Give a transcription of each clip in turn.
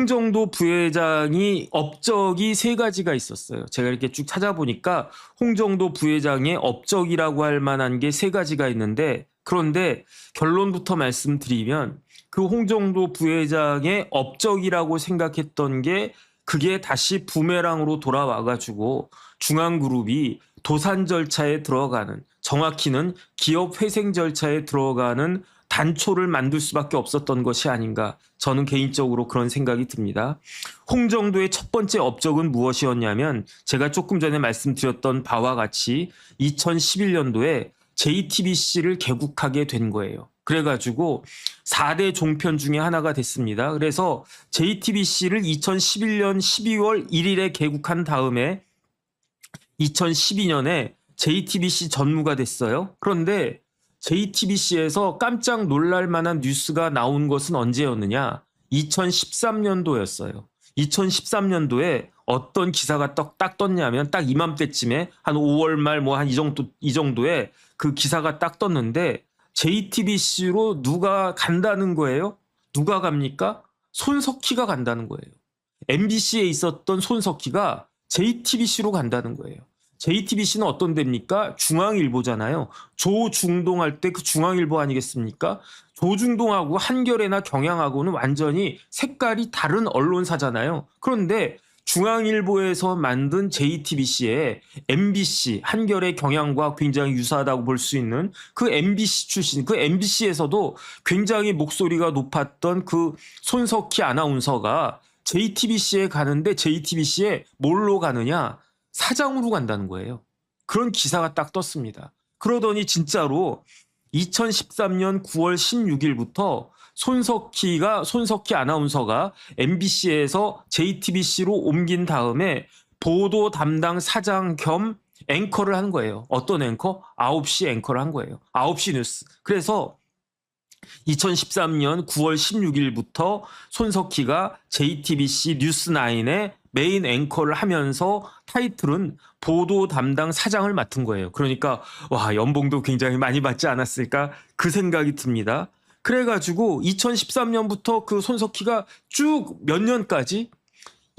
홍정도 부회장이 업적이 세 가지가 있었어요. 제가 이렇게 쭉 찾아보니까 홍정도 부회장의 업적이라고 할 만한 게 세 가지가 있는데, 그런데 결론부터 말씀드리면 그 홍정도 부회장의 업적이라고 생각했던 게 그게 다시 부메랑으로 돌아와가지고 중앙그룹이 도산 절차에 들어가는, 정확히는 기업 회생 절차에 들어가는 단초를 만들 수밖에 없었던 것이 아닌가, 저는 개인적으로 그런 생각이 듭니다. 홍정도의 첫 번째 업적은 무엇이었냐면 제가 조금 전에 말씀드렸던 바와 같이 2011년도에 JTBC를 개국하게 된 거예요. 그래가지고 4대 종편 중에 하나가 됐습니다. 그래서 JTBC를 2011년 12월 1일에 개국한 다음에 2012년에 JTBC 전무가 됐어요. 그런데 JTBC에서 깜짝 놀랄 만한 뉴스가 나온 것은 언제였느냐? 2013년도였어요. 2013년도에 어떤 기사가 딱 떴냐면 딱 이맘때쯤에 한 5월 말 뭐 한 이 정도에 그 기사가 딱 떴는데 JTBC로 누가 간다는 거예요? 누가 갑니까? 손석희가 간다는 거예요. MBC에 있었던 손석희가 JTBC로 간다는 거예요. JTBC는 어떤 데입니까? 중앙일보잖아요. 조중동 할 때 그 중앙일보 아니겠습니까? 조중동하고 한겨레나 경향하고는 완전히 색깔이 다른 언론사잖아요. 그런데 중앙일보에서 만든 JTBC에 MBC, 한겨레 경향과 굉장히 유사하다고 볼 수 있는 그 MBC 출신, 그 MBC에서도 굉장히 목소리가 높았던 그 손석희 아나운서가 JTBC에 가는데 JTBC에 뭘로 가느냐? 사장으로 간다는 거예요. 그런 기사가 딱 떴습니다. 그러더니 진짜로 2013년 9월 16일부터 손석희 아나운서가 MBC에서 JTBC로 옮긴 다음에 보도 담당 사장 겸 앵커를 한 거예요. 어떤 앵커? 9시 앵커를 한 거예요. 9시 뉴스. 그래서 2013년 9월 16일부터 손석희가 JTBC 뉴스9의 메인 앵커를 하면서 타이틀은 보도 담당 사장을 맡은 거예요. 그러니까 와, 연봉도 굉장히 많이 받지 않았을까 그 생각이 듭니다. 그래가지고 2013년부터 그 손석희가 쭉 몇 년까지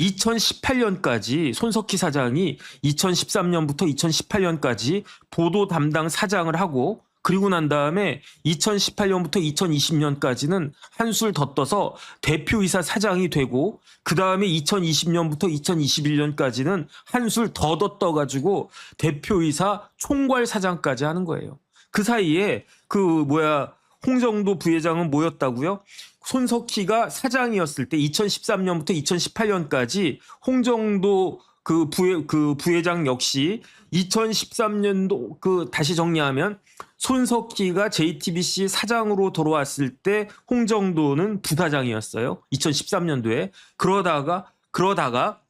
2018년까지 손석희 사장이 2013년부터 2018년까지 보도 담당 사장을 하고, 그리고 난 다음에 2018년부터 2020년까지는 한술 더 떠서 대표이사 사장이 되고, 그 다음에 2020년부터 2021년까지는 한술 더 떠가지고 대표이사 총괄 사장까지 하는 거예요. 그 사이에 홍정도 부회장은 뭐였다고요? 손석희가 사장이었을 때 2013년부터 2018년까지 홍정도 그 부회장 역시 2013년도 다시 정리하면 손석희가 JTBC 사장으로 돌아왔을 때 홍정도는 부사장이었어요. 2013년도에. 그러다가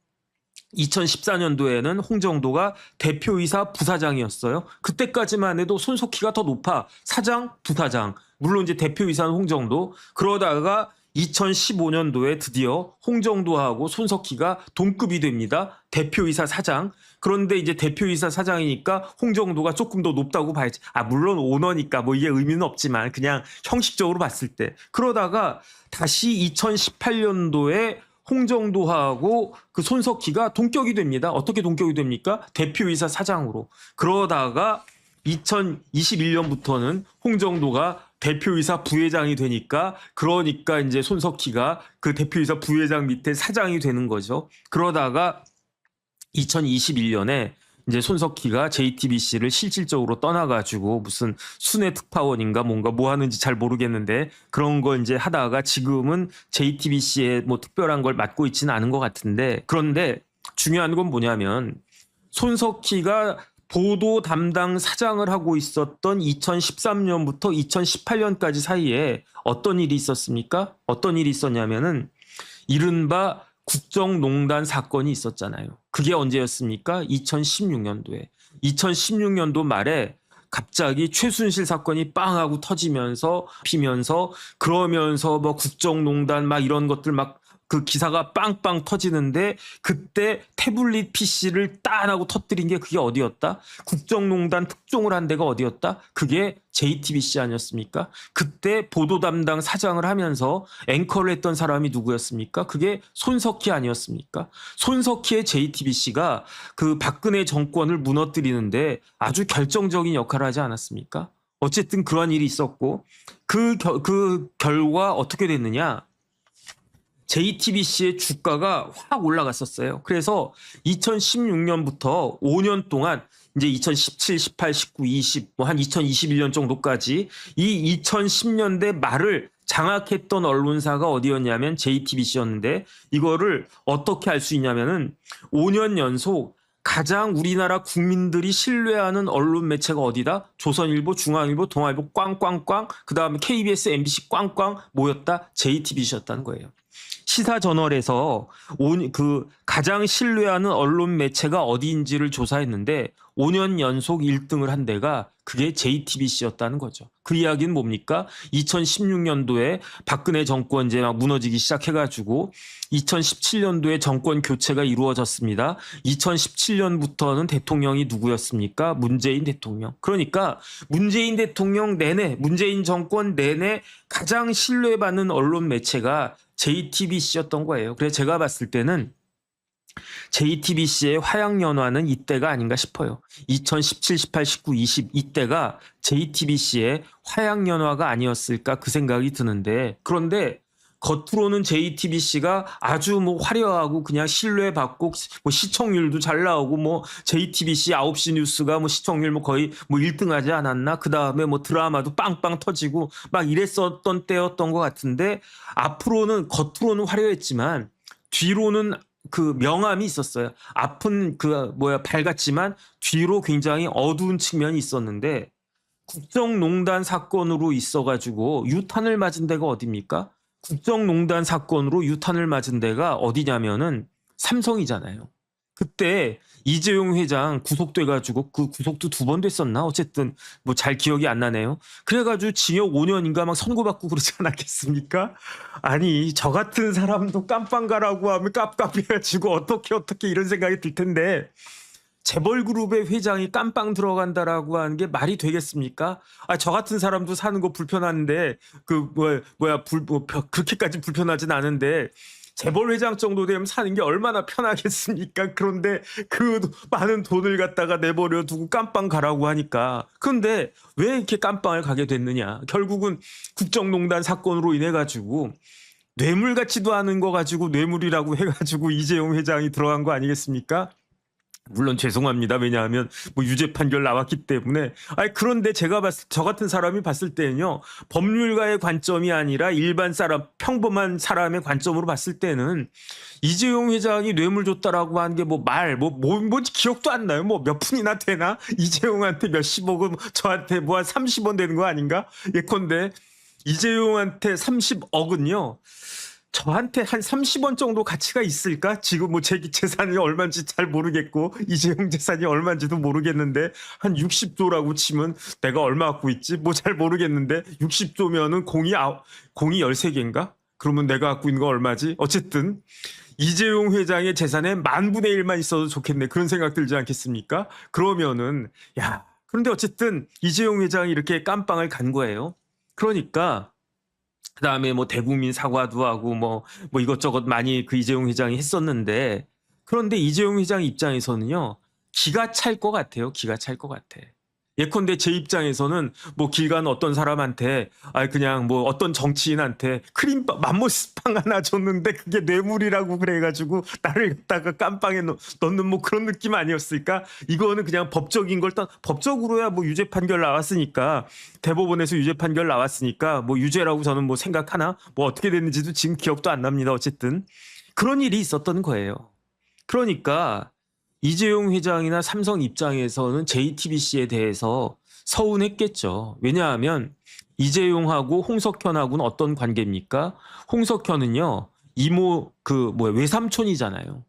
2014년도에는 홍정도가 대표이사 부사장이었어요. 그때까지만 해도 손석희가 더 높아. 사장, 부사장. 물론 이제 대표이사는 홍정도. 그러다가 2015년도에 드디어 홍정도하고 손석희가 동급이 됩니다. 대표이사 사장. 그런데 이제 대표이사 사장이니까 홍정도가 조금 더 높다고 봐야지. 물론 오너니까 뭐 이게 의미는 없지만 그냥 형식적으로 봤을 때. 그러다가 다시 2018년도에 홍정도하고 그 손석희가 동격이 됩니다. 어떻게 동격이 됩니까? 대표이사 사장으로. 그러다가 2021년부터는 홍정도가 대표이사 부회장이 되니까, 그러니까 이제 손석희가 그 대표이사 부회장 밑에 사장이 되는 거죠. 그러다가 2021년에 이제 손석희가 JTBC를 실질적으로 떠나가지고 무슨 순회 특파원인가 뭔가 뭐 하는지 잘 모르겠는데 그런 거 이제 하다가 지금은 JTBC에 뭐 특별한 걸 맡고 있지는 않은 것 같은데, 그런데 중요한 건 뭐냐면 손석희가 보도 담당 사장을 하고 있었던 2013년부터 2018년까지 사이에 어떤 일이 있었습니까? 어떤 일이 있었냐면은 이른바 국정농단 사건이 있었잖아요. 그게 언제였습니까? 2016년도에. 2016년도 말에 갑자기 최순실 사건이 빵 하고 터지면서 그러면서 뭐 국정농단 막 이런 것들 막 그 기사가 빵빵 터지는데, 그때 태블릿 PC를 딴 하고 터뜨린 게 그게 어디였다? 국정농단 특종을 한 데가 어디였다? 그게 JTBC 아니었습니까? 그때 보도 담당 사장을 하면서 앵커를 했던 사람이 누구였습니까? 그게 손석희 아니었습니까? 손석희의 JTBC가 그 박근혜 정권을 무너뜨리는데 아주 결정적인 역할을 하지 않았습니까? 어쨌든 그런 일이 있었고 그 결과 어떻게 됐느냐? JTBC의 주가가 확 올라갔었어요. 그래서 2016년부터 5년 동안 이제 2017, 18, 19, 20, 뭐 한 2021년 정도까지 이 2010년대 말을 장악했던 언론사가 어디였냐면 JTBC였는데 이거를 어떻게 알 수 있냐면은 5년 연속 가장 우리나라 국민들이 신뢰하는 언론 매체가 어디다? 조선일보, 중앙일보, 동아일보 꽝꽝꽝 그다음에 KBS, MBC 꽝꽝 모였다? JTBC였다는 거예요. 시사저널에서 그 가장 신뢰하는 언론 매체가 어디인지를 조사했는데 5년 연속 1등을 한 데가 그게 JTBC였다는 거죠. 그 이야기는 뭡니까? 2016년도에 박근혜 정권 이제 막 무너지기 시작해가지고 2017년도에 정권 교체가 이루어졌습니다. 2017년부터는 대통령이 누구였습니까? 문재인 대통령. 그러니까 문재인 대통령 내내, 문재인 정권 내내 가장 신뢰받는 언론 매체가 JTBC였던 거예요. 그래서 제가 봤을 때는 JTBC의 화양연화는 이때가 아닌가 싶어요. 2017, 18, 19, 20 이때가 JTBC의 화양연화가 아니었을까 그 생각이 드는데 그런데 겉으로는 JTBC가 아주 뭐 화려하고 그냥 신뢰받고 뭐 시청률도 잘 나오고 뭐 JTBC 9시 뉴스가 뭐 시청률 뭐 거의 뭐 1등 하지 않았나? 그다음에 뭐 드라마도 빵빵 터지고 막 이랬었던 때였던 것 같은데 앞으로는 겉으로는 화려했지만 뒤로는 그 명암이 있었어요. 앞은 밝았지만 뒤로 굉장히 어두운 측면이 있었는데 국정농단 사건으로 있어가지고 유탄을 맞은 데가 어디입니까? 국정농단 사건으로 유탄을 맞은 데가 어디냐면은 삼성이잖아요. 그때 이재용 회장 구속돼가지고 그 구속도 2번 됐었나? 어쨌든 뭐 잘 기억이 안 나네요. 그래가지고 징역 5년인가 막 선고받고 그러지 않았겠습니까? 아니 저 같은 사람도 깜빵 가라고 하면 깝깝해가지고 어떻게 이런 생각이 들 텐데 재벌그룹의 회장이 깜빵 들어간다라고 하는 게 말이 되겠습니까? 아, 저 같은 사람도 사는 거 불편한데 그렇게까지 불편하진 않은데 재벌 회장 정도 되면 사는 게 얼마나 편하겠습니까? 그런데 그 많은 돈을 갖다가 내버려 두고 깜빵 가라고 하니까. 그런데 왜 이렇게 깜빵을 가게 됐느냐? 결국은 국정농단 사건으로 인해 가지고 뇌물 같지도 않은 거 가지고 뇌물이라고 해가지고 이재용 회장이 들어간 거 아니겠습니까? 물론 죄송합니다. 왜냐하면 뭐 유죄 판결 나왔기 때문에. 아니 그런데 저 같은 사람이 봤을 때는요. 법률가의 관점이 아니라 일반 사람, 평범한 사람의 관점으로 봤을 때는 이재용 회장이 뇌물 줬다라고 하는 게 뭔지 기억도 안 나요. 뭐 몇 푼이나 되나? 이재용한테 몇십억은 저한테 뭐 한 30원 되는 거 아닌가? 예컨대 이재용한테 30억은요. 저한테 한 30원 정도 가치가 있을까? 지금 뭐 제 재산이 얼마인지 잘 모르겠고 이재용 재산이 얼마인지도 모르겠는데 한 60조라고 치면 내가 얼마 갖고 있지? 뭐 잘 모르겠는데 60조면은 공이 13개인가? 그러면 내가 갖고 있는 거 얼마지? 어쨌든 이재용 회장의 재산에 10,000분의 1만 있어도 좋겠네. 그런 생각 들지 않겠습니까? 그러면은 그런데 어쨌든 이재용 회장이 이렇게 깜빵을 간 거예요. 그러니까 그다음에 뭐 대국민 사과도 하고 뭐 이것저것 많이 그 이재용 회장이 했었는데 그런데 이재용 회장 입장에서는요 기가 찰 것 같아요. 기가 찰 것 같아. 예컨대 제 입장에서는 뭐 길 가는 어떤 사람한테 그냥 뭐 어떤 정치인한테 크림빵 맘모스빵 하나 줬는데 그게 뇌물이라고 그래가지고 나를 갖다가 깜빵에 넣는 뭐 그런 느낌 아니었을까? 이거는 그냥 법적인 걸 법적으로야 뭐 유죄 판결 나왔으니까 대법원에서 유죄 판결 나왔으니까 뭐 유죄라고 저는 뭐 생각하나 뭐 어떻게 됐는지도 지금 기억도 안 납니다. 어쨌든 그런 일이 있었던 거예요. 그러니까 이재용 회장이나 삼성 입장에서는 JTBC에 대해서 서운했겠죠. 왜냐하면 이재용하고 홍석현하고는 어떤 관계입니까? 홍석현은요 외삼촌이잖아요.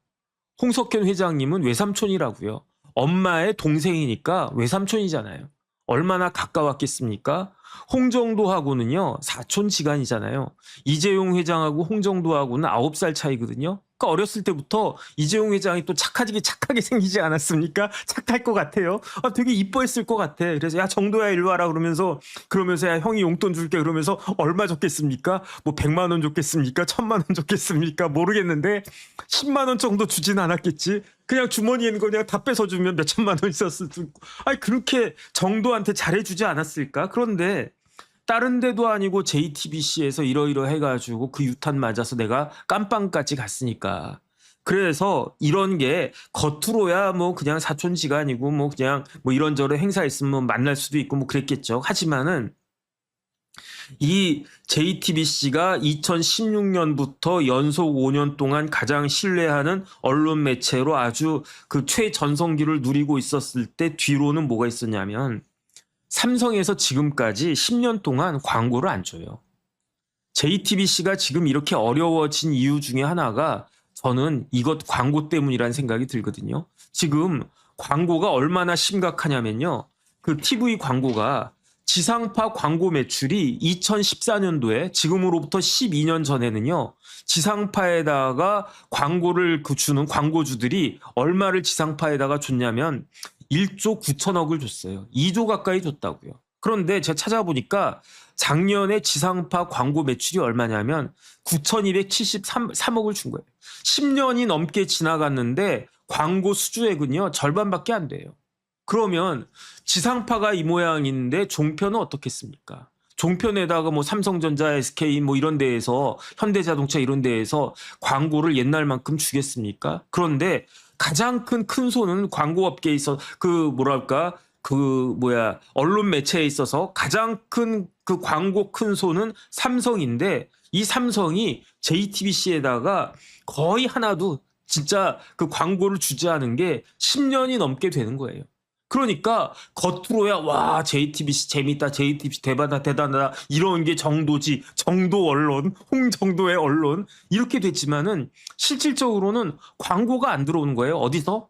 홍석현 회장님은 외삼촌이라고요. 엄마의 동생이니까 외삼촌이잖아요. 얼마나 가까웠겠습니까? 홍정도하고는요 사촌지간이잖아요. 이재용 회장하고 홍정도하고는 9살 차이거든요. 그러니까 어렸을 때부터 이재용 회장이 또 착하게 생기지 않았습니까? 착할 것 같아요. 되게 이뻐했을 것 같아. 그래서 야 정도야 일로 와라 그러면서 야 형이 용돈 줄게 그러면서 얼마 줬겠습니까? 뭐 100만 원 줬겠습니까? 1000만 원 줬겠습니까? 모르겠는데 10만 원 정도 주진 않았겠지. 그냥 주머니에 있는 거 그냥 다 뺏어주면 몇 천만 원 있었을 수 있고. 아니 그렇게 정도한테 잘해주지 않았을까? 그런데 다른 데도 아니고 JTBC에서 이러이러 해가지고 그 유탄 맞아서 내가 깜빵까지 갔으니까. 그래서 이런 게 겉으로야 뭐 그냥 사촌지간이고 뭐 그냥 뭐 이런저런 행사 있으면 만날 수도 있고 뭐 그랬겠죠. 하지만은 이 JTBC가 2016년부터 연속 5년 동안 가장 신뢰하는 언론 매체로 아주 그 최전성기를 누리고 있었을 때 뒤로는 뭐가 있었냐면 삼성에서 지금까지 10년 동안 광고를 안 줘요. JTBC가 지금 이렇게 어려워진 이유 중에 하나가 저는 이것 광고 때문이라는 생각이 들거든요. 지금 광고가 얼마나 심각하냐면요. 그 TV 광고가 지상파 광고 매출이 2014년도에 지금으로부터 12년 전에는요. 지상파에다가 광고를 주는 광고주들이 얼마를 지상파에다가 줬냐면 1조 9천억을 줬어요. 2조 가까이 줬다고요. 그런데 제가 찾아보니까 작년에 지상파 광고 매출이 얼마냐면 9,273억을 준 거예요. 10년이 넘게 지나갔는데 광고 수주액은요. 절반밖에 안 돼요. 그러면 지상파가 이 모양인데 종편은 어떻겠습니까? 종편에다가 뭐 삼성전자, SK 뭐 이런 데에서 현대자동차 이런 데에서 광고를 옛날만큼 주겠습니까? 그런데 가장 큰 손은 광고업계에 있어 언론 매체에 있어서 가장 큰 그 광고 큰 손은 삼성인데 이 삼성이 JTBC에다가 거의 하나도 진짜 그 광고를 주지 않은 게 10년이 넘게 되는 거예요. 그러니까 겉으로야 와 JTBC 재밌다 JTBC 대단하다 이런 게 정도지 정도 언론 홍정도의 언론 이렇게 됐지만은 실질적으로는 광고가 안 들어오는 거예요. 어디서?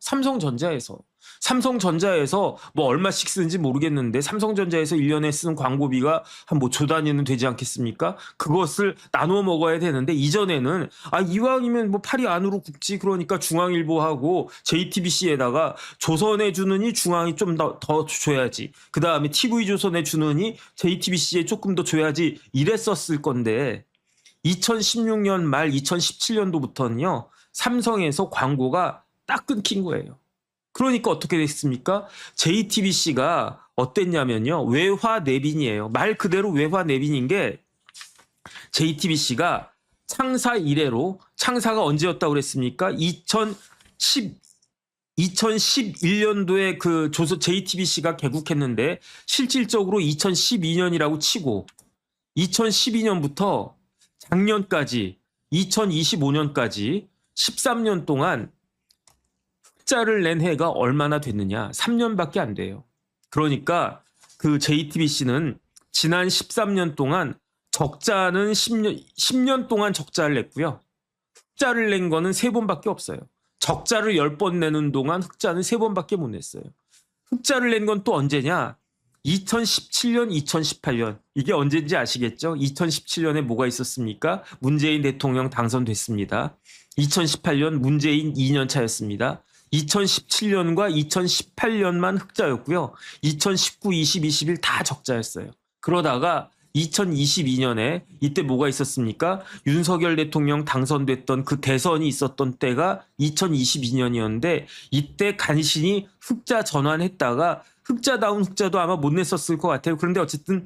삼성전자에서 뭐 얼마씩 쓰는지 모르겠는데 삼성전자에서 1년에 쓰는 광고비가 한 뭐 조 단위는 되지 않겠습니까? 그것을 나눠 먹어야 되는데 이전에는 이왕이면 뭐 팔이 안으로 굽지 그러니까 중앙일보하고 JTBC에다가 조선에 주느니 중앙이 좀 더 줘야지. 그다음에 TV조선에 주느니 JTBC에 조금 더 줘야지 이랬었을 건데 2016년 말 2017년도부터는요. 삼성에서 광고가 딱 끊긴 거예요. 그러니까 어떻게 됐습니까? JTBC가 어땠냐면요. 외화 내빈이에요. 말 그대로 외화 내빈인 게 JTBC가 창사 이래로 창사가 언제였다고 그랬습니까? 2011년도에 그 JTBC가 개국했는데 실질적으로 2012년이라고 치고 2012년부터 작년까지 2025년까지 13년 동안 흑자를 낸 해가 얼마나 됐느냐? 3년밖에 안 돼요. 그러니까 그 JTBC는 지난 13년 동안 적자는 10년 동안 적자를 냈고요. 흑자를 낸 거는 3번밖에 없어요. 적자를 10번 내는 동안 흑자는 3번밖에 못 냈어요. 흑자를 낸 건 또 언제냐? 2017년, 2018년. 이게 언제인지 아시겠죠? 2017년에 뭐가 있었습니까? 문재인 대통령 당선됐습니다. 2018년 문재인 2년 차였습니다. 2017년과 2018년만 흑자였고요. 2019, 20, 21 다 적자였어요. 그러다가 2022년에 이때 뭐가 있었습니까? 윤석열 대통령 당선됐던 그 대선이 있었던 때가 2022년이었는데 이때 간신히 흑자 전환했다가 흑자다운 흑자도 아마 못 냈었을 것 같아요. 그런데 어쨌든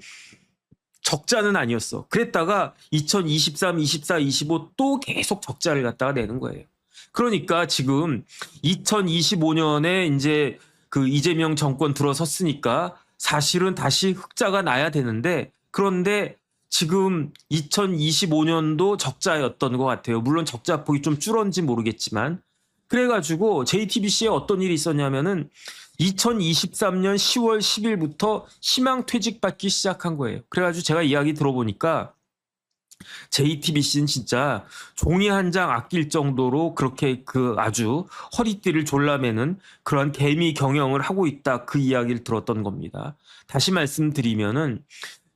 적자는 아니었어. 그랬다가 2023, 24, 25 또 계속 적자를 갖다가 내는 거예요. 그러니까 지금 2025년에 이제 그 이재명 정권 들어섰으니까 사실은 다시 흑자가 나야 되는데 그런데 지금 2025년도 적자였던 것 같아요. 물론 적자폭이 좀 줄었는지 모르겠지만 그래가지고 JTBC에 어떤 일이 있었냐면은 2023년 10월 10일부터 희망퇴직받기 시작한 거예요. 그래가지고 제가 이야기 들어보니까 JTBC는 진짜 종이 한 장 아낄 정도로 그렇게 그 아주 허리띠를 졸라매는 그런 개미 경영을 하고 있다 그 이야기를 들었던 겁니다. 다시 말씀드리면은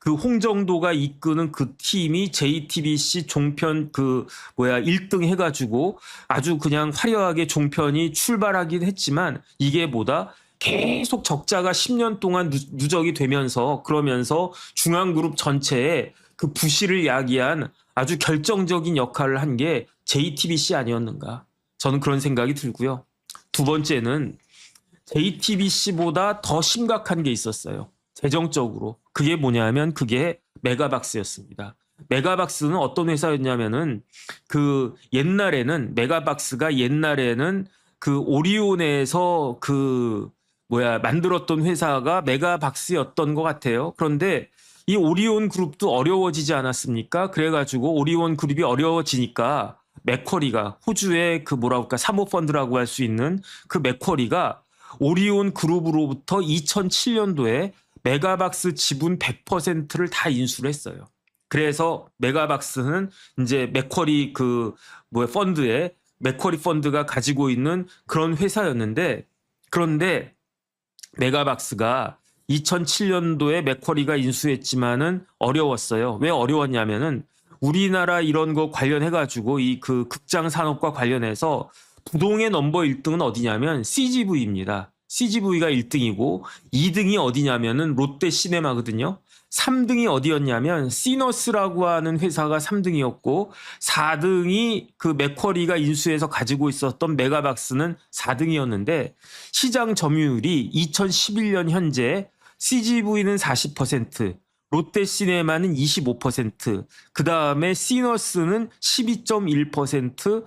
그 홍정도가 이끄는 그 팀이 JTBC 종편 1등 해가지고 아주 그냥 화려하게 종편이 출발하긴 했지만 이게 뭐다? 계속 적자가 10년 동안 누적이 되면서 그러면서 중앙그룹 전체에 그 부실을 야기한 아주 결정적인 역할을 한 게 JTBC 아니었는가. 저는 그런 생각이 들고요. 두 번째는 JTBC보다 더 심각한 게 있었어요. 재정적으로. 그게 뭐냐면 그게 메가박스였습니다. 메가박스는 어떤 회사였냐면은 메가박스가 옛날에는 그 오리온에서 만들었던 회사가 메가박스였던 것 같아요. 그런데 이 오리온 그룹도 어려워지지 않았습니까? 그래가지고 오리온 그룹이 어려워지니까 맥쿼리가 호주의 사모펀드라고 할 수 있는 그 맥쿼리가 오리온 그룹으로부터 2007년도에 메가박스 지분 100%를 다 인수를 했어요. 그래서 메가박스는 이제 맥쿼리 펀드에 맥쿼리 펀드가 가지고 있는 그런 회사였는데 그런데 메가박스가 2007년도에 맥쿼리가 인수했지만은 어려웠어요. 왜 어려웠냐면은 우리나라 이런 거 관련해가지고 극장 산업과 관련해서 부동의 넘버 1등은 어디냐면 CGV입니다. CGV가 1등이고 2등이 어디냐면은 롯데시네마거든요. 3등이 어디였냐면 시너스라고 하는 회사가 3등이었고 4등이 맥쿼리가 인수해서 가지고 있었던 메가박스는 4등이었는데 시장 점유율이 2011년 현재 CGV는 40%, 롯데시네마는 25%, 그 다음에 시너스는 12.1%,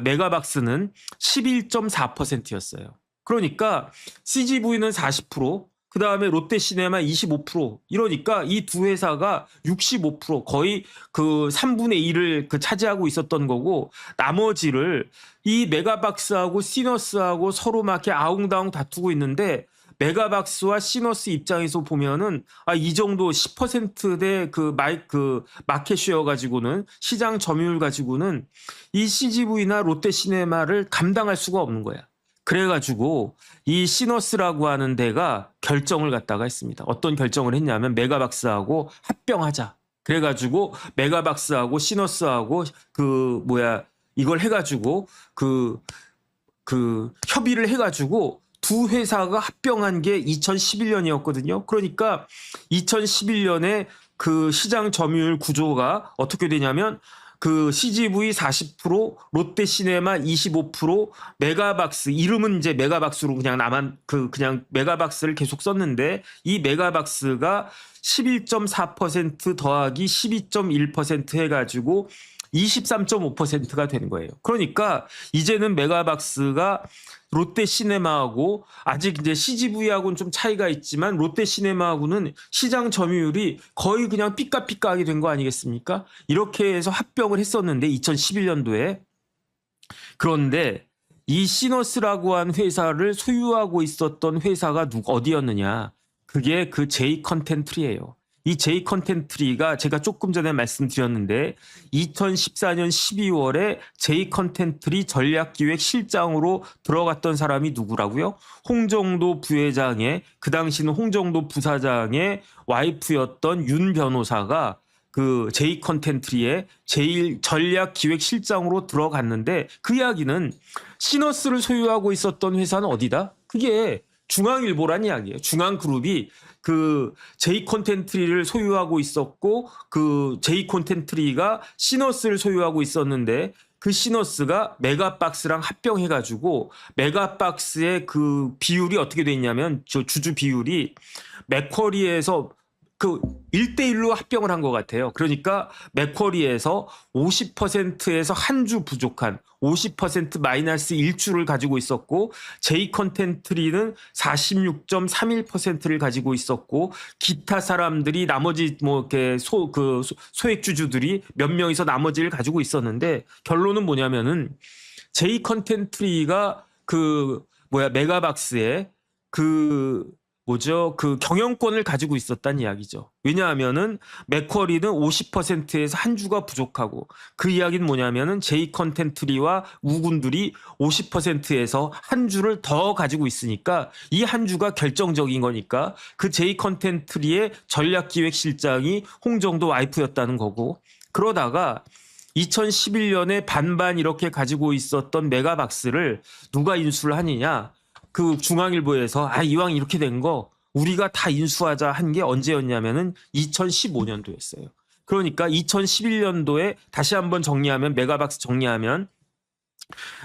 메가박스는 11.4%였어요. 그러니까 CGV는 40%, 그 다음에 롯데시네마 25%, 이러니까 이 두 회사가 65%, 거의 3분의 1을 차지하고 있었던 거고, 나머지를 이 메가박스하고 시너스하고 서로 막 이렇게 아웅다웅 다투고 있는데, 메가박스와 시너스 입장에서 보면은 이 정도 10%대 마켓쉐어 가지고는 시장 점유율 가지고는 이 CGV나 롯데시네마를 감당할 수가 없는 거야. 그래가지고 이 시너스라고 하는 데가 결정을 갖다가 했습니다. 어떤 결정을 했냐면 메가박스하고 합병하자. 그래가지고 메가박스하고 시너스하고 이걸 해가지고 협의를 해가지고 두 회사가 합병한 게 2011년이었거든요. 그러니까 2011년에 시장 점유율 구조가 어떻게 되냐면 CGV 40%, 롯데시네마 25%, 메가박스, 이름은 이제 메가박스로 그냥 메가박스를 계속 썼는데 이 메가박스가 11.4% 더하기 12.1% 해가지고 23.5%가 되는 거예요. 그러니까 이제는 메가박스가 롯데시네마하고 아직 이제 CGV하고는 좀 차이가 있지만 롯데시네마하고는 시장 점유율이 거의 그냥 삐까삐까하게 된 거 아니겠습니까? 이렇게 해서 합병을 했었는데 2011년도에 그런데 이 시너스라고 한 회사를 소유하고 있었던 회사가 어디였느냐? 그게 J-컨텐트리예요. 이 J-컨텐트리가 제가 조금 전에 말씀드렸는데 2014년 12월에 J-컨텐트리 전략기획실장으로 들어갔던 사람이 누구라고요? 홍정도 부회장의 그 당시는 홍정도 부사장의 와이프였던 윤 변호사가 J-컨텐트리의 전략기획실장으로 들어갔는데 그 이야기는 시너스를 소유하고 있었던 회사는 어디다? 그게 중앙일보란 이야기예요. 중앙그룹이 J-컨텐트리를 소유하고 있었고 J-컨텐트리가 시너스를 소유하고 있었는데 그 시너스가 메가박스랑 합병해가지고 메가박스의 비율이 어떻게 돼 있냐면 주주 비율이 맥쿼리에서 1대1로 합병을 한 것 같아요. 그러니까 맥쿼리에서 50%에서 한 주 부족한 50% 마이너스 1주를 가지고 있었고 J-컨텐트리는 46.31%를 가지고 있었고 기타 사람들이 나머지 이렇게 소액주주들이 몇 명이서 나머지를 가지고 있었는데 결론은 뭐냐면은 J-컨텐트리가 메가박스에 뭐죠? 그 경영권을 가지고 있었다는 이야기죠. 왜냐하면은 맥쿼리는 50%에서 한 주가 부족하고 그 이야기는 뭐냐면은 제이 컨텐트리와 우군들이 50%에서 한 주를 더 가지고 있으니까 이 한 주가 결정적인 거니까 그 제이 컨텐트리의 전략기획실장이 홍정도 와이프였다는 거고 그러다가 2011년에 반반 이렇게 가지고 있었던 메가박스를 누가 인수를 하느냐? 그 중앙일보에서 이왕 이렇게 된 거 우리가 다 인수하자 한 게 언제였냐면은 2015년도였어요. 그러니까 2011년도에 다시 한번 정리하면 메가박스 정리하면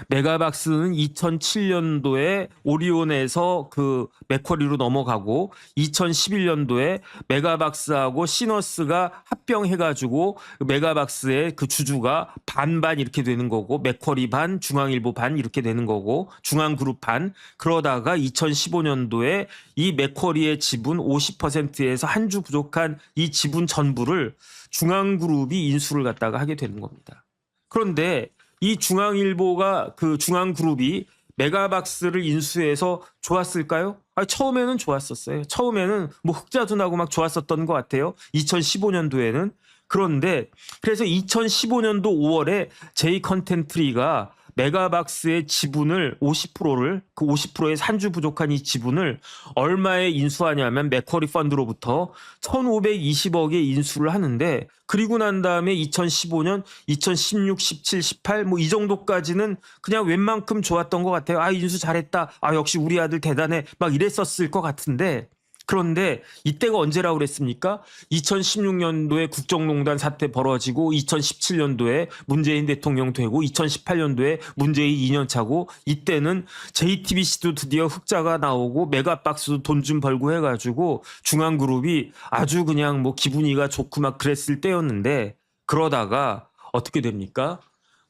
메가박스는 2007년도에 오리온에서 그 맥쿼리로 넘어가고 2011년도에 메가박스하고 시너스가 합병해가지고 메가박스의 그 주주가 반반 이렇게 되는 거고 맥쿼리 반, 중앙일보 반 이렇게 되는 거고 중앙그룹 반 그러다가 2015년도에 이 맥쿼리의 지분 50%에서 한 주 부족한 이 지분 전부를 중앙그룹이 인수를 갖다가 하게 되는 겁니다. 그런데 이 중앙일보가 그 중앙그룹이 메가박스를 인수해서 좋았을까요? 처음에는 좋았었어요. 처음에는 뭐 흑자도 나고 막 좋았었던 것 같아요. 2015년도에는. 그런데 그래서 2015년도 5월에 제이 컨텐트리가 메가박스의 지분을 50%를 그 50%에서 한 주 부족한 이 지분을 얼마에 인수하냐면 맥쿼리 펀드로부터 1,520억에 인수를 하는데 그리고 난 다음에 2015년, 2016, 17, 18 뭐 이 정도까지는 그냥 웬만큼 좋았던 것 같아요. 인수 잘했다. 역시 우리 아들 대단해. 막 이랬었을 것 같은데 그런데 이때가 언제라고 그랬습니까? 2016년도에 국정농단 사태 벌어지고 2017년도에 문재인 대통령 되고 2018년도에 문재인 2년 차고 이때는 JTBC도 드디어 흑자가 나오고 메가박스도 돈 좀 벌고 해가지고 중앙그룹이 아주 그냥 뭐 기분이가 좋고 막 그랬을 때였는데 그러다가 어떻게 됩니까?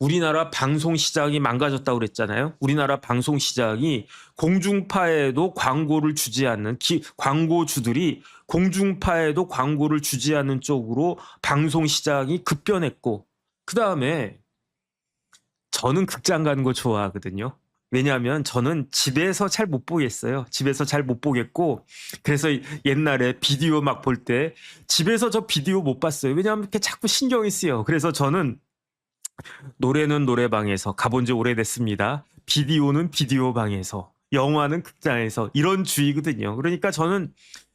우리나라 방송 시장이 망가졌다고 그랬잖아요. 우리나라 방송 시장이 공중파에도 광고를 주지 않는 광고주들이 공중파에도 광고를 주지 않는 쪽으로 방송 시장이 급변했고 그다음에 저는 극장 가는 거 좋아하거든요. 왜냐하면 저는 집에서 잘 못 보겠어요. 집에서 잘 못 보겠고 그래서 옛날에 비디오 막 볼 때 집에서 저 비디오 못 봤어요. 왜냐하면 이렇게 자꾸 신경이 쓰여. 그래서 저는 노래는 노래방에서 가본 지 오래됐습니다. 비디오는 비디오방에서, 영화는 극장에서 이런 주의거든요. 그러니까 저는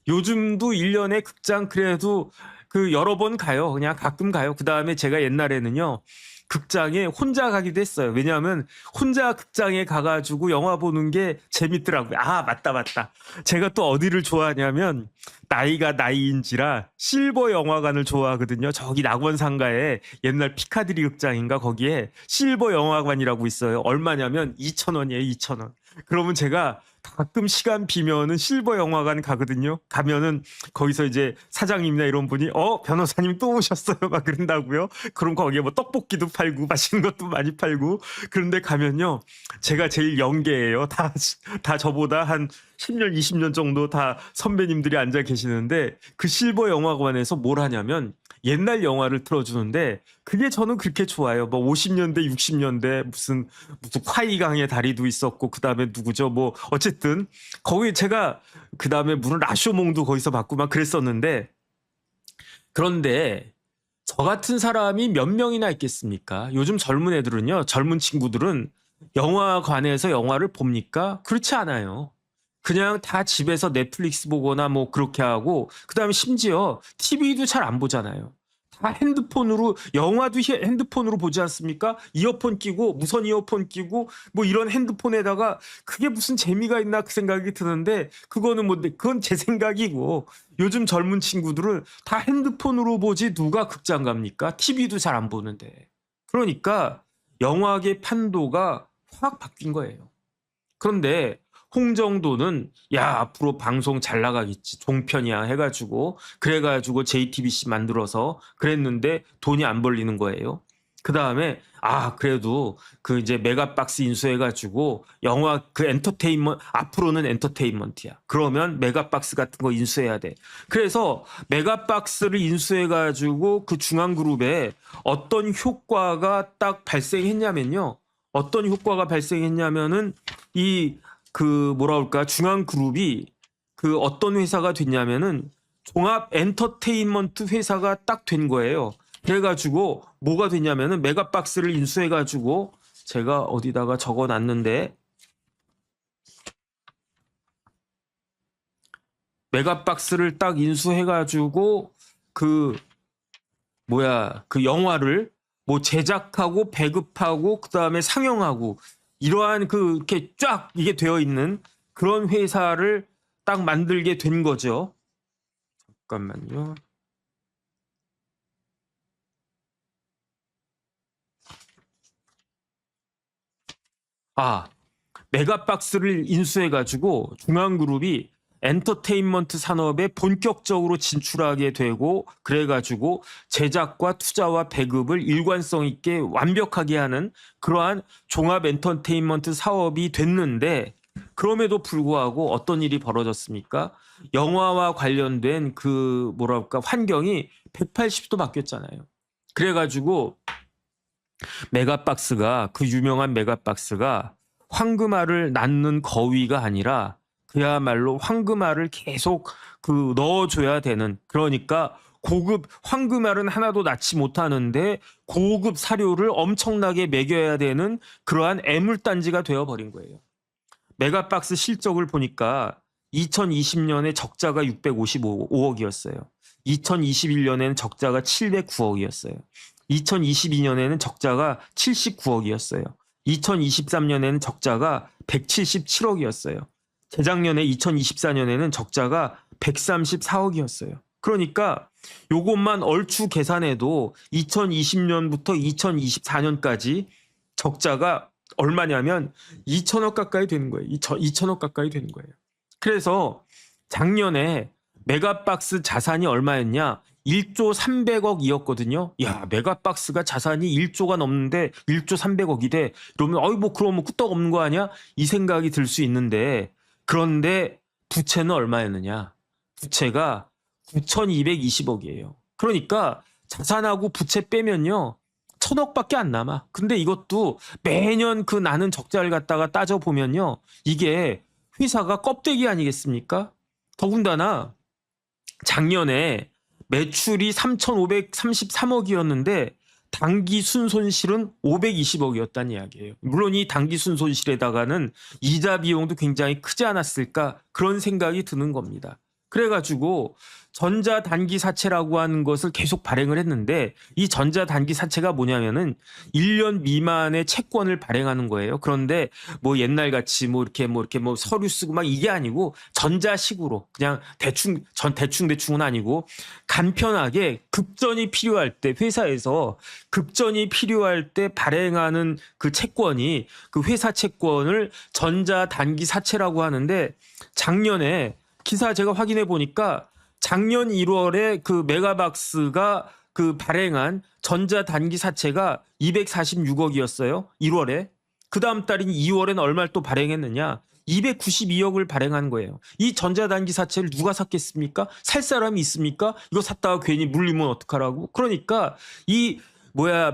요즘도 1년에 극장 그래도 그 여러 번 가요. 그냥 가끔 가요. 그 다음에 제가 옛날에는요. 극장에 혼자 가기도 했어요. 왜냐하면 혼자 극장에 가가지고 영화 보는 게 재밌더라고요. 맞다. 제가 또 어디를 좋아하냐면 나이가 나이인지라 실버 영화관을 좋아하거든요. 저기 낙원상가에 옛날 피카디리 극장인가 거기에 실버 영화관이라고 있어요. 얼마냐면 2,000원이에요. 2,000원. 그러면 제가 가끔 시간 비면은 실버 영화관 가거든요. 가면은 거기서 이제 사장님이나 이런 분이 변호사님 또 오셨어요 막 그런다고요. 그럼 거기에 뭐 떡볶이도 팔고 맛있는 것도 많이 팔고 그런데 가면요 제가 제일 영계예요. 다 저보다 한 10년 20년 정도 다 선배님들이 앉아 계시는데 그 실버 영화관에서 뭘 하냐면 옛날 영화를 틀어주는데 그게 저는 그렇게 좋아요. 뭐 50년대 60년대 무슨 화이강의 다리도 있었고 그다음에 누구죠 뭐 어쨌든 거기 제가 그다음에 무슨 라쇼몽도 거기서 봤고 막 그랬었는데 그런데 저 같은 사람이 몇 명이나 있겠습니까? 요즘 젊은 애들은요 젊은 친구들은 영화관에서 영화를 봅니까? 그렇지 않아요. 그냥 다 집에서 넷플릭스 보거나 뭐 그렇게 하고 그다음에 심지어 TV도 잘 안 보잖아요. 다 핸드폰으로 영화도 핸드폰으로 보지 않습니까? 이어폰 끼고 무선 이어폰 끼고 뭐 이런 핸드폰에다가 그게 무슨 재미가 있나 그 생각이 드는데 그거는 뭐 그건 제 생각이고 요즘 젊은 친구들은 다 핸드폰으로 보지 누가 극장 갑니까? TV도 잘 안 보는데. 그러니까 영화계 판도가 확 바뀐 거예요. 그런데 홍정도는 앞으로 방송 잘 나가겠지 종편이야 해가지고 그래가지고 JTBC 만들어서 그랬는데 돈이 안 벌리는 거예요. 그 다음에 그래도 그 이제 메가박스 인수해가지고 영화 그 엔터테인먼트 앞으로는 엔터테인먼트야. 그러면 메가박스 같은 거 인수해야 돼. 그래서 메가박스를 인수해가지고 그 중앙그룹에 어떤 효과가 딱 발생했냐면요. 어떤 효과가 발생했냐면은 이 그 뭐라 그럴까 중앙그룹이 그 어떤 회사가 됐냐면은 종합 엔터테인먼트 회사가 딱 된 거예요. 그래가지고 뭐가 됐냐면은 메가박스를 인수해가지고 제가 어디다가 적어놨는데 메가박스를 딱 인수해가지고 그 그 영화를 뭐 제작하고 배급하고 그 다음에 상영하고 이러한 그 이렇게 쫙 이게 되어 있는 그런 회사를 딱 만들게 된 거죠. 잠깐만요. 메가박스를 인수해가지고 중앙그룹이 엔터테인먼트 산업에 본격적으로 진출하게 되고 그래가지고 제작과 투자와 배급을 일관성 있게 완벽하게 하는 그러한 종합 엔터테인먼트 사업이 됐는데 그럼에도 불구하고 어떤 일이 벌어졌습니까? 영화와 관련된 그 환경이 180도 바뀌었잖아요. 그래가지고 메가박스가 그 유명한 메가박스가 황금알을 낳는 거위가 아니라 그야말로 황금알을 계속 그 넣어줘야 되는 그러니까 고급 황금알은 하나도 낳지 못하는데 고급 사료를 엄청나게 먹여야 되는 그러한 애물단지가 되어버린 거예요. 메가박스 실적을 보니까 2020년에 적자가 655억이었어요. 2021년에는 적자가 709억이었어요. 2022년에는 적자가 79억이었어요. 2023년에는 적자가 177억이었어요. 재작년에 2024년에는 적자가 134억이었어요. 그러니까 요것만 얼추 계산해도 2020년부터 2024년까지 적자가 얼마냐면 2천억 가까이 되는 거예요. 2천억 가까이 되는 거예요. 그래서 작년에 메가박스 자산이 얼마였냐? 1조 300억이었거든요. 야, 메가박스가 자산이 1조가 넘는데 1조 300억이 돼. 이러면 그러면 끄떡 없는 거 아니야? 이 생각이 들 수 있는데 그런데 부채는 얼마였느냐? 부채가 9,220억이에요. 그러니까 자산하고 부채 빼면요. 1,000억밖에 안 남아. 근데 이것도 매년 그 나는 적자를 갖다가 따져보면요. 이게 회사가 껍데기 아니겠습니까? 더군다나 작년에 매출이 3,533억이었는데 당기 순손실은 520억이었다는 이야기예요. 물론 이 당기 순손실에다가는 이자 비용도 굉장히 크지 않았을까 그런 생각이 드는 겁니다. 그래가지고 전자단기사채라고 하는 것을 계속 발행을 했는데 이 전자단기사채가 뭐냐면은 1년 미만의 채권을 발행하는 거예요. 그런데 뭐 옛날같이 이렇게 서류 쓰고 막 이게 아니고 전자식으로 그냥 대충은 아니고 간편하게 급전이 필요할 때 회사에서 급전이 필요할 때 발행하는 그 채권이 그 회사 채권을 전자단기사채라고 하는데 작년에 기사 제가 확인해 보니까 작년 1월에 그 메가박스가 그 발행한 전자단기사채가 246억이었어요. 1월에. 그 다음 달인 2월에는 얼마를 또 발행했느냐? 292억을 발행한 거예요. 이 전자단기사채를 누가 샀겠습니까? 살 사람이 있습니까? 이거 샀다가 괜히 물리면 어떡하라고? 그러니까 이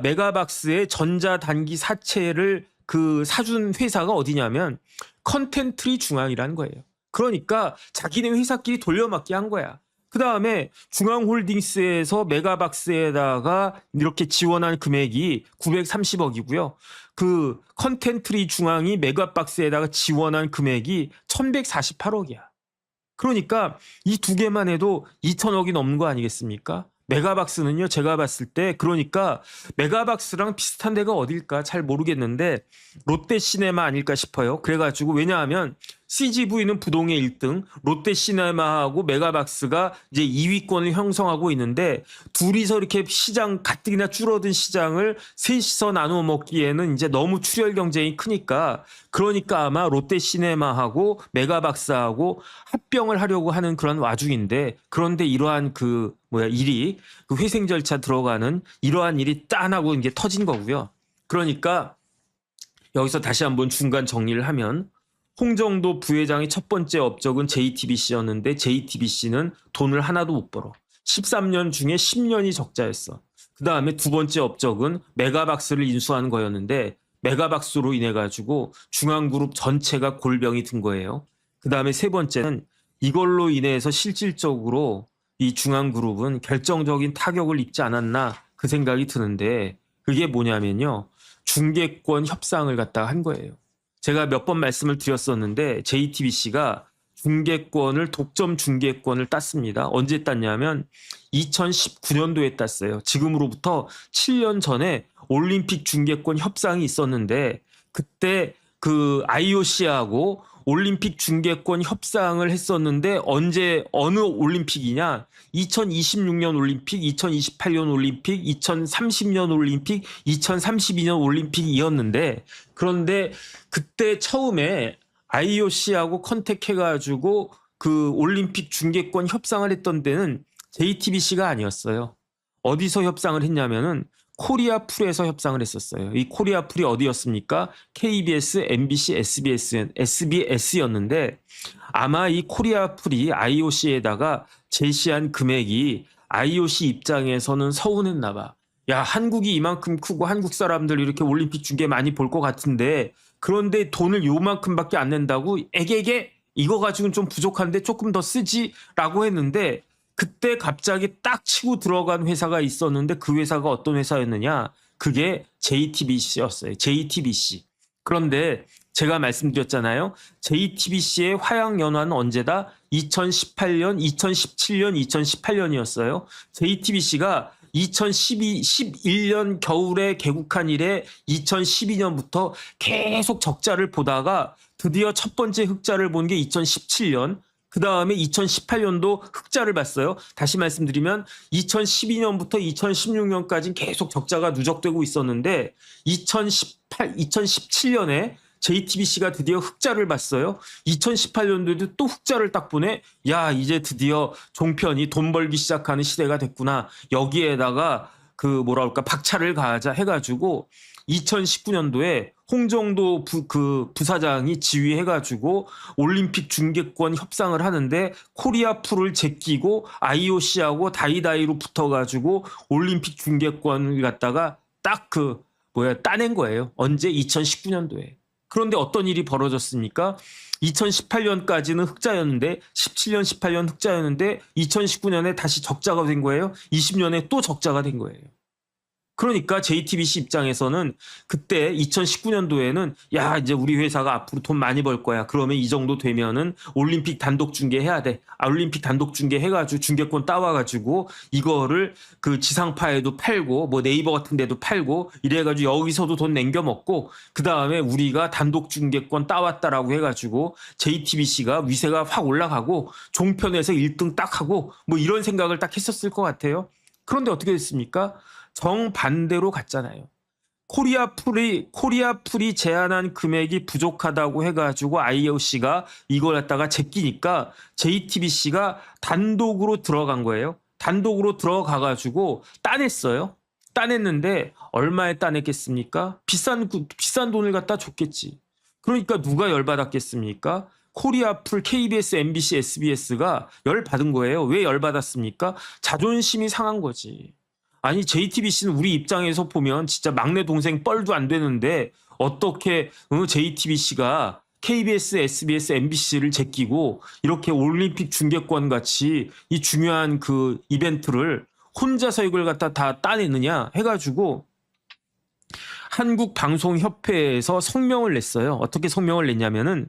메가박스의 전자단기사채를 그 사준 회사가 어디냐면 컨텐트리 중앙이라는 거예요. 그러니까 자기네 회사끼리 돌려막기 한 거야. 그 다음에 중앙홀딩스에서 메가박스에다가 이렇게 지원한 금액이 930억이고요. 그 컨텐트리 중앙이 메가박스에다가 지원한 금액이 1148억이야. 그러니까 이 두 개만 해도 2천억이 넘는 거 아니겠습니까? 메가박스는요, 제가 봤을 때 그러니까 메가박스랑 비슷한 데가 어딜까 잘 모르겠는데 롯데시네마 아닐까 싶어요. 그래가지고 왜냐하면 CGV는 부동의 1등, 롯데시네마하고 메가박스가 이제 2위권을 형성하고 있는데 둘이서 이렇게 시장 가뜩이나 줄어든 시장을 셋이서 나누어 먹기에는 이제 너무 출혈 경쟁이 크니까 그러니까 아마 롯데시네마하고 메가박스하고 합병을 하려고 하는 그런 와중인데 그런데 이러한 일이 그 회생 절차 들어가는 이러한 일이 딴하고 이제 터진 거고요. 그러니까 여기서 다시 한번 중간 정리를 하면 홍정도 부회장의 첫 번째 업적은 JTBC였는데 JTBC는 돈을 하나도 못 벌어. 13년 중에 10년이 적자였어. 그 다음에 두 번째 업적은 메가박스를 인수하는 거였는데 메가박스로 인해 가지고 중앙그룹 전체가 골병이 든 거예요. 그 다음에 세 번째는 이걸로 인해서 실질적으로 이 중앙그룹은 결정적인 타격을 입지 않았나 그 생각이 드는데 그게 뭐냐면요. 중개권 협상을 갖다가 한 거예요. 제가 몇 번 말씀을 드렸었는데 JTBC가 독점 중개권을 땄습니다. 언제 땄냐면 2019년도에 땄어요. 지금으로부터 7년 전에 올림픽 중개권 협상이 있었는데 그때 그 IOC하고 올림픽 중개권 협상을 했었는데 어느 올림픽이냐? 2026년 올림픽, 2028년 올림픽, 2030년 올림픽, 2032년 올림픽이었는데 그런데 그때 처음에 IOC하고 컨택해가지고 그 올림픽 중개권 협상을 했던 데는 JTBC가 아니었어요. 어디서 협상을 했냐면은 코리아풀에서 협상을 했었어요. 이 코리아풀이 어디였습니까? KBS, MBC, SBS였는데 아마 이 코리아풀이 IOC에다가 제시한 금액이 IOC 입장에서는 서운했나 봐. 야, 한국이 이만큼 크고 한국 사람들 이렇게 올림픽 중계 많이 볼 것 같은데 그런데 돈을 요만큼밖에 안 낸다고? 에게게 이거 가지고는 좀 부족한데 조금 더 쓰지라고 했는데 그때 갑자기 딱 치고 들어간 회사가 있었는데 그 회사가 어떤 회사였느냐? 그게 JTBC였어요. JTBC. 그런데 제가 말씀드렸잖아요. JTBC의 화양연화는 언제다? 2018년, 2017년, 2018년이었어요. JTBC가 2011년 겨울에 개국한 이래 2012년부터 계속 적자를 보다가 드디어 첫 번째 흑자를 본 게 2017년, 그 다음에 2018년도 흑자를 봤어요. 다시 말씀드리면 2012년부터 2016년까지 계속 적자가 누적되고 있었는데 2017년에 JTBC가 드디어 흑자를 봤어요. 2018년도에도 또 흑자를 딱 보네. 야, 이제 드디어 종편이 돈 벌기 시작하는 시대가 됐구나. 여기에다가 박차를 가하자 해가지고 2019년도에 홍정도 부사장이 지휘해가지고 올림픽 중개권 협상을 하는데 코리아풀을 제끼고 IOC하고 다이다이로 붙어가지고 올림픽 중개권을 갖다가 딱 따낸 거예요. 언제? 2019년도에. 그런데 어떤 일이 벌어졌습니까? 2018년까지는 흑자였는데 17년, 18년 흑자였는데 2019년에 다시 적자가 된 거예요. 20년에 또 적자가 된 거예요. 그러니까 JTBC 입장에서는 그때 2019년도에는 야, 이제 우리 회사가 앞으로 돈 많이 벌 거야. 그러면 이 정도 되면은 올림픽 단독 중계해야 돼. 올림픽 단독 중계 해가지고 중계권 따와가지고 이거를 그 지상파에도 팔고 뭐 네이버 같은 데도 팔고 이래가지고 여기서도 돈 남겨 먹고 그 다음에 우리가 단독 중계권 따왔다라고 해가지고 JTBC가 위세가 확 올라가고 종편에서 1등 딱 하고 뭐 이런 생각을 딱 했었을 것 같아요. 그런데 어떻게 됐습니까? 정반대로 갔잖아요. 코리아풀이 제안한 금액이 부족하다고 해가지고 IOC가 이걸 갖다가 제끼니까 JTBC가 단독으로 들어간 거예요. 단독으로 들어가가지고 따냈어요. 따냈는데 얼마에 따냈겠습니까? 비싼 돈을 갖다 줬겠지. 그러니까 누가 열받았겠습니까? 코리아풀, KBS, MBC, SBS가 열받은 거예요. 왜 열받았습니까? 자존심이 상한 거지. 아니 JTBC는 우리 입장에서 보면 진짜 막내 동생 뻘도 안 되는데 어떻게 JTBC가 KBS, SBS, MBC를 제끼고 이렇게 올림픽 중계권 같이 이 중요한 그 이벤트를 혼자서 이걸 갖다 다 따내느냐 해가지고 한국방송협회에서 성명을 냈어요. 어떻게 성명을 냈냐면은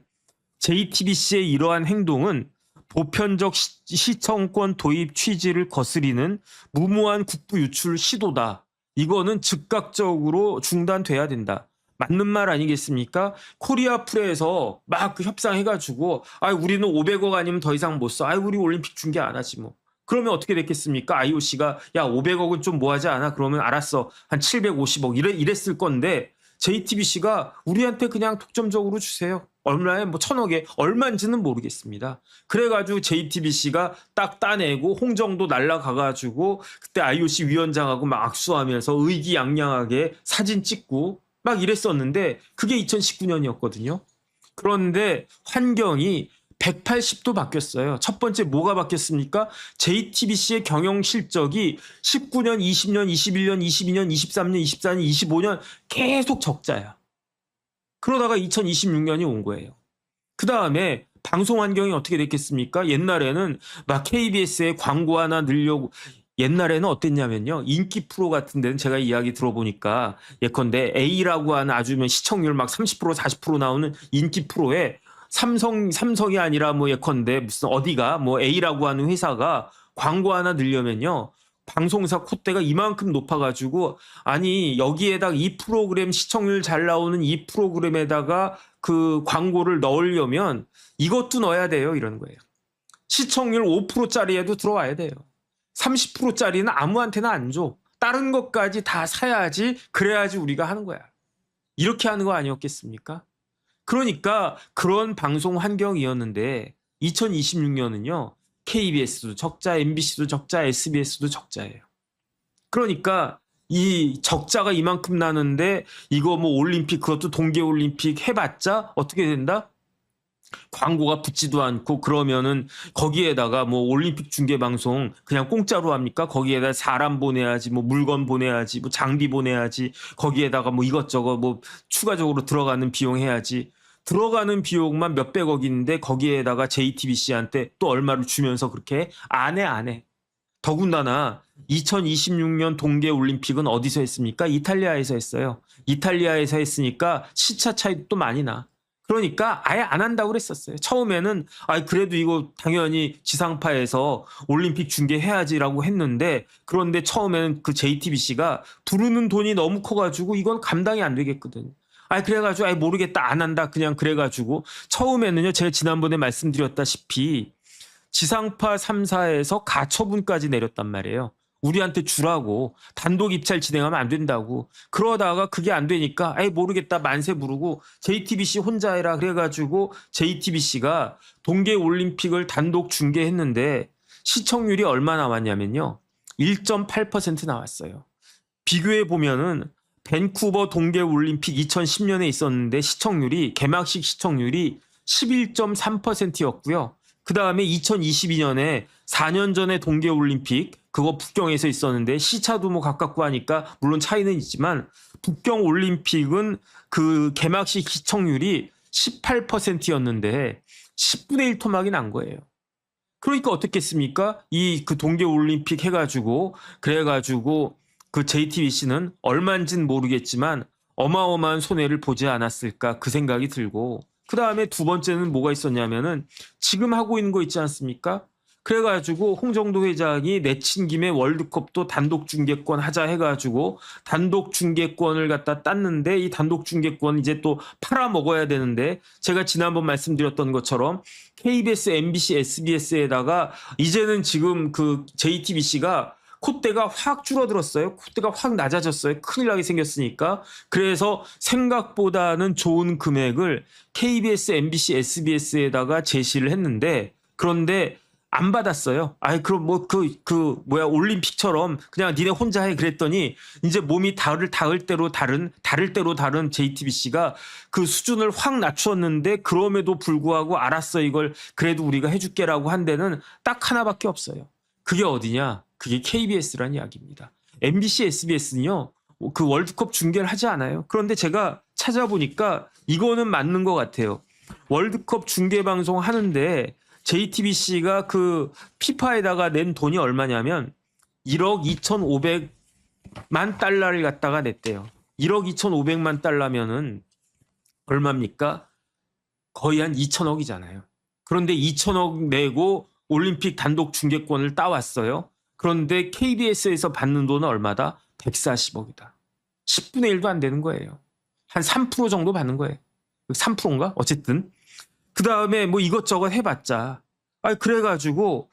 JTBC의 이러한 행동은 보편적 시청권 도입 취지를 거스리는 무모한 국부 유출 시도다. 이거는 즉각적으로 중단돼야 된다. 맞는 말 아니겠습니까? 코리아풀에서 막 그 협상해가지고 우리는 500억 아니면 더 이상 못 써. 우리 올림픽 중계 안 하지 뭐. 그러면 어떻게 됐겠습니까? IOC가 야 500억은 좀 뭐하지 않아? 그러면 알았어. 한 750억 이랬을 건데 JTBC가 우리한테 그냥 독점적으로 주세요. 얼마에 뭐 1,000억에 얼마인지는 모르겠습니다. 그래가지고 JTBC가 딱 따내고 홍정도 날라가가지고 그때 IOC 위원장하고 막 악수하면서 의기양양하게 사진 찍고 막 이랬었는데 그게 2019년이었거든요. 그런데 환경이 180도 바뀌었어요. 첫 번째 뭐가 바뀌었습니까? JTBC의 경영 실적이 19년, 20년, 21년, 22년, 23년, 24년, 25년 계속 적자야. 그러다가 2026년이 온 거예요. 그 다음에 방송 환경이 어떻게 됐겠습니까? 옛날에는 막 KBS에 광고 하나 넣으려고 옛날에는 어땠냐면요. 인기 프로 같은 데는 제가 이야기 들어보니까 예컨대 A라고 하는 아주 시청률 막 30% 40% 나오는 인기 프로에 삼성이 아니라 뭐 예컨대 무슨 어디가 뭐 A라고 하는 회사가 광고 하나 넣으려면요. 방송사 콧대가 이만큼 높아가지고 아니 여기에다가 이 프로그램 시청률 잘 나오는 이 프로그램에다가 그 광고를 넣으려면 이것도 넣어야 돼요. 이런 거예요. 시청률 5%짜리에도 들어와야 돼요. 30%짜리는 아무한테나 안 줘. 다른 것까지 다 사야지 그래야지 우리가 하는 거야. 이렇게 하는 거 아니었겠습니까? 그러니까 그런 방송 환경이었는데 2026년은요. KBS도 적자, MBC도 적자, SBS도 적자예요. 그러니까 이 적자가 이만큼 나는데 이거 뭐 올림픽 그것도 동계올림픽 해봤자 어떻게 된다? 광고가 붙지도 않고 그러면은 거기에다가 뭐 올림픽 중계 방송 그냥 공짜로 합니까? 거기에다 사람 보내야지 뭐 물건 보내야지 뭐 장비 보내야지 거기에다가 뭐 이것저것 뭐 추가적으로 들어가는 비용 해야지 들어가는 비용만 몇백억인데 거기에다가 JTBC한테 또 얼마를 주면서 그렇게 안 해. 더군다나 2026년 동계올림픽은 어디서 했습니까? 이탈리아에서 했어요. 이탈리아에서 했으니까 시차 차이도 또 많이 나. 그러니까 아예 안 한다고 그랬었어요. 처음에는 그래도 이거 당연히 지상파에서 올림픽 중계해야지라고 했는데 그런데 처음에는 그 JTBC가 부르는 돈이 너무 커가지고 이건 감당이 안 되겠거든. 그래가지고 모르겠다 안 한다 그냥 그래가지고 처음에는요 제가 지난번에 말씀드렸다시피 지상파 3사에서 가처분까지 내렸단 말이에요. 우리한테 주라고 단독 입찰 진행하면 안 된다고. 그러다가 그게 안 되니까 모르겠다 만세 부르고 JTBC 혼자 해라 그래가지고 JTBC가 동계올림픽을 단독 중계했는데 시청률이 얼마 나왔냐면요. 1.8% 나왔어요. 비교해 보면은 밴쿠버 동계올림픽 2010년에 있었는데 시청률이 개막식 시청률이 11.3%였고요. 그 다음에 2022년에 4년 전에 동계올림픽 그거 북경에서 있었는데 시차도 뭐 가깝고 하니까 물론 차이는 있지만 북경 올림픽은 그 개막식 시청률이 18%였는데 10분의 1 토막이 난 거예요. 그러니까 어떻겠습니까? 이 그 동계올림픽 해가지고 그래가지고 그 JTBC는 얼마인지는 모르겠지만 어마어마한 손해를 보지 않았을까 그 생각이 들고 그 다음에 두 번째는 뭐가 있었냐면은 지금 하고 있는 거 있지 않습니까? 그래가지고 홍정도 회장이 내친 김에 월드컵도 단독 중계권 하자 해가지고 단독 중계권을 갖다 땄는데 이 단독 중계권 이제 또 팔아 먹어야 되는데 제가 지난번 말씀드렸던 것처럼 KBS, MBC, SBS에다가 이제는 지금 그 JTBC가 콧대가 확 줄어들었어요. 콧대가 확 낮아졌어요. 큰일 나게 생겼으니까. 그래서 생각보다는 좋은 금액을 KBS, MBC, SBS에다가 제시를 했는데 그런데 안 받았어요. 그럼 뭐 올림픽처럼 그냥 니네 혼자 해 그랬더니 이제 몸이 다를 대로 다른 JTBC가 그 수준을 확 낮췄는데 그럼에도 불구하고 알았어 이걸 그래도 우리가 해줄게라고 한 데는 딱 하나밖에 없어요. 그게 어디냐? 그게 KBS란 이야기입니다. MBC, SBS는요. 그 월드컵 중계를 하지 않아요. 그런데 제가 찾아보니까 이거는 맞는 것 같아요. 월드컵 중계 방송 하는데 JTBC가 그 피파에다가 낸 돈이 얼마냐면 1억 2,500만 달러를 갖다가 냈대요. 1억 2,500만 달러면은 얼마입니까? 거의 한 2천억이잖아요. 그런데 2천억 내고 올림픽 단독 중계권을 따왔어요. 그런데 KBS에서 받는 돈은 얼마다? 140억이다. 10분의 1도 안 되는 거예요. 한 3% 정도 받는 거예요. 3%인가? 어쨌든. 그 다음에 뭐 이것저것 해봤자. 그래가지고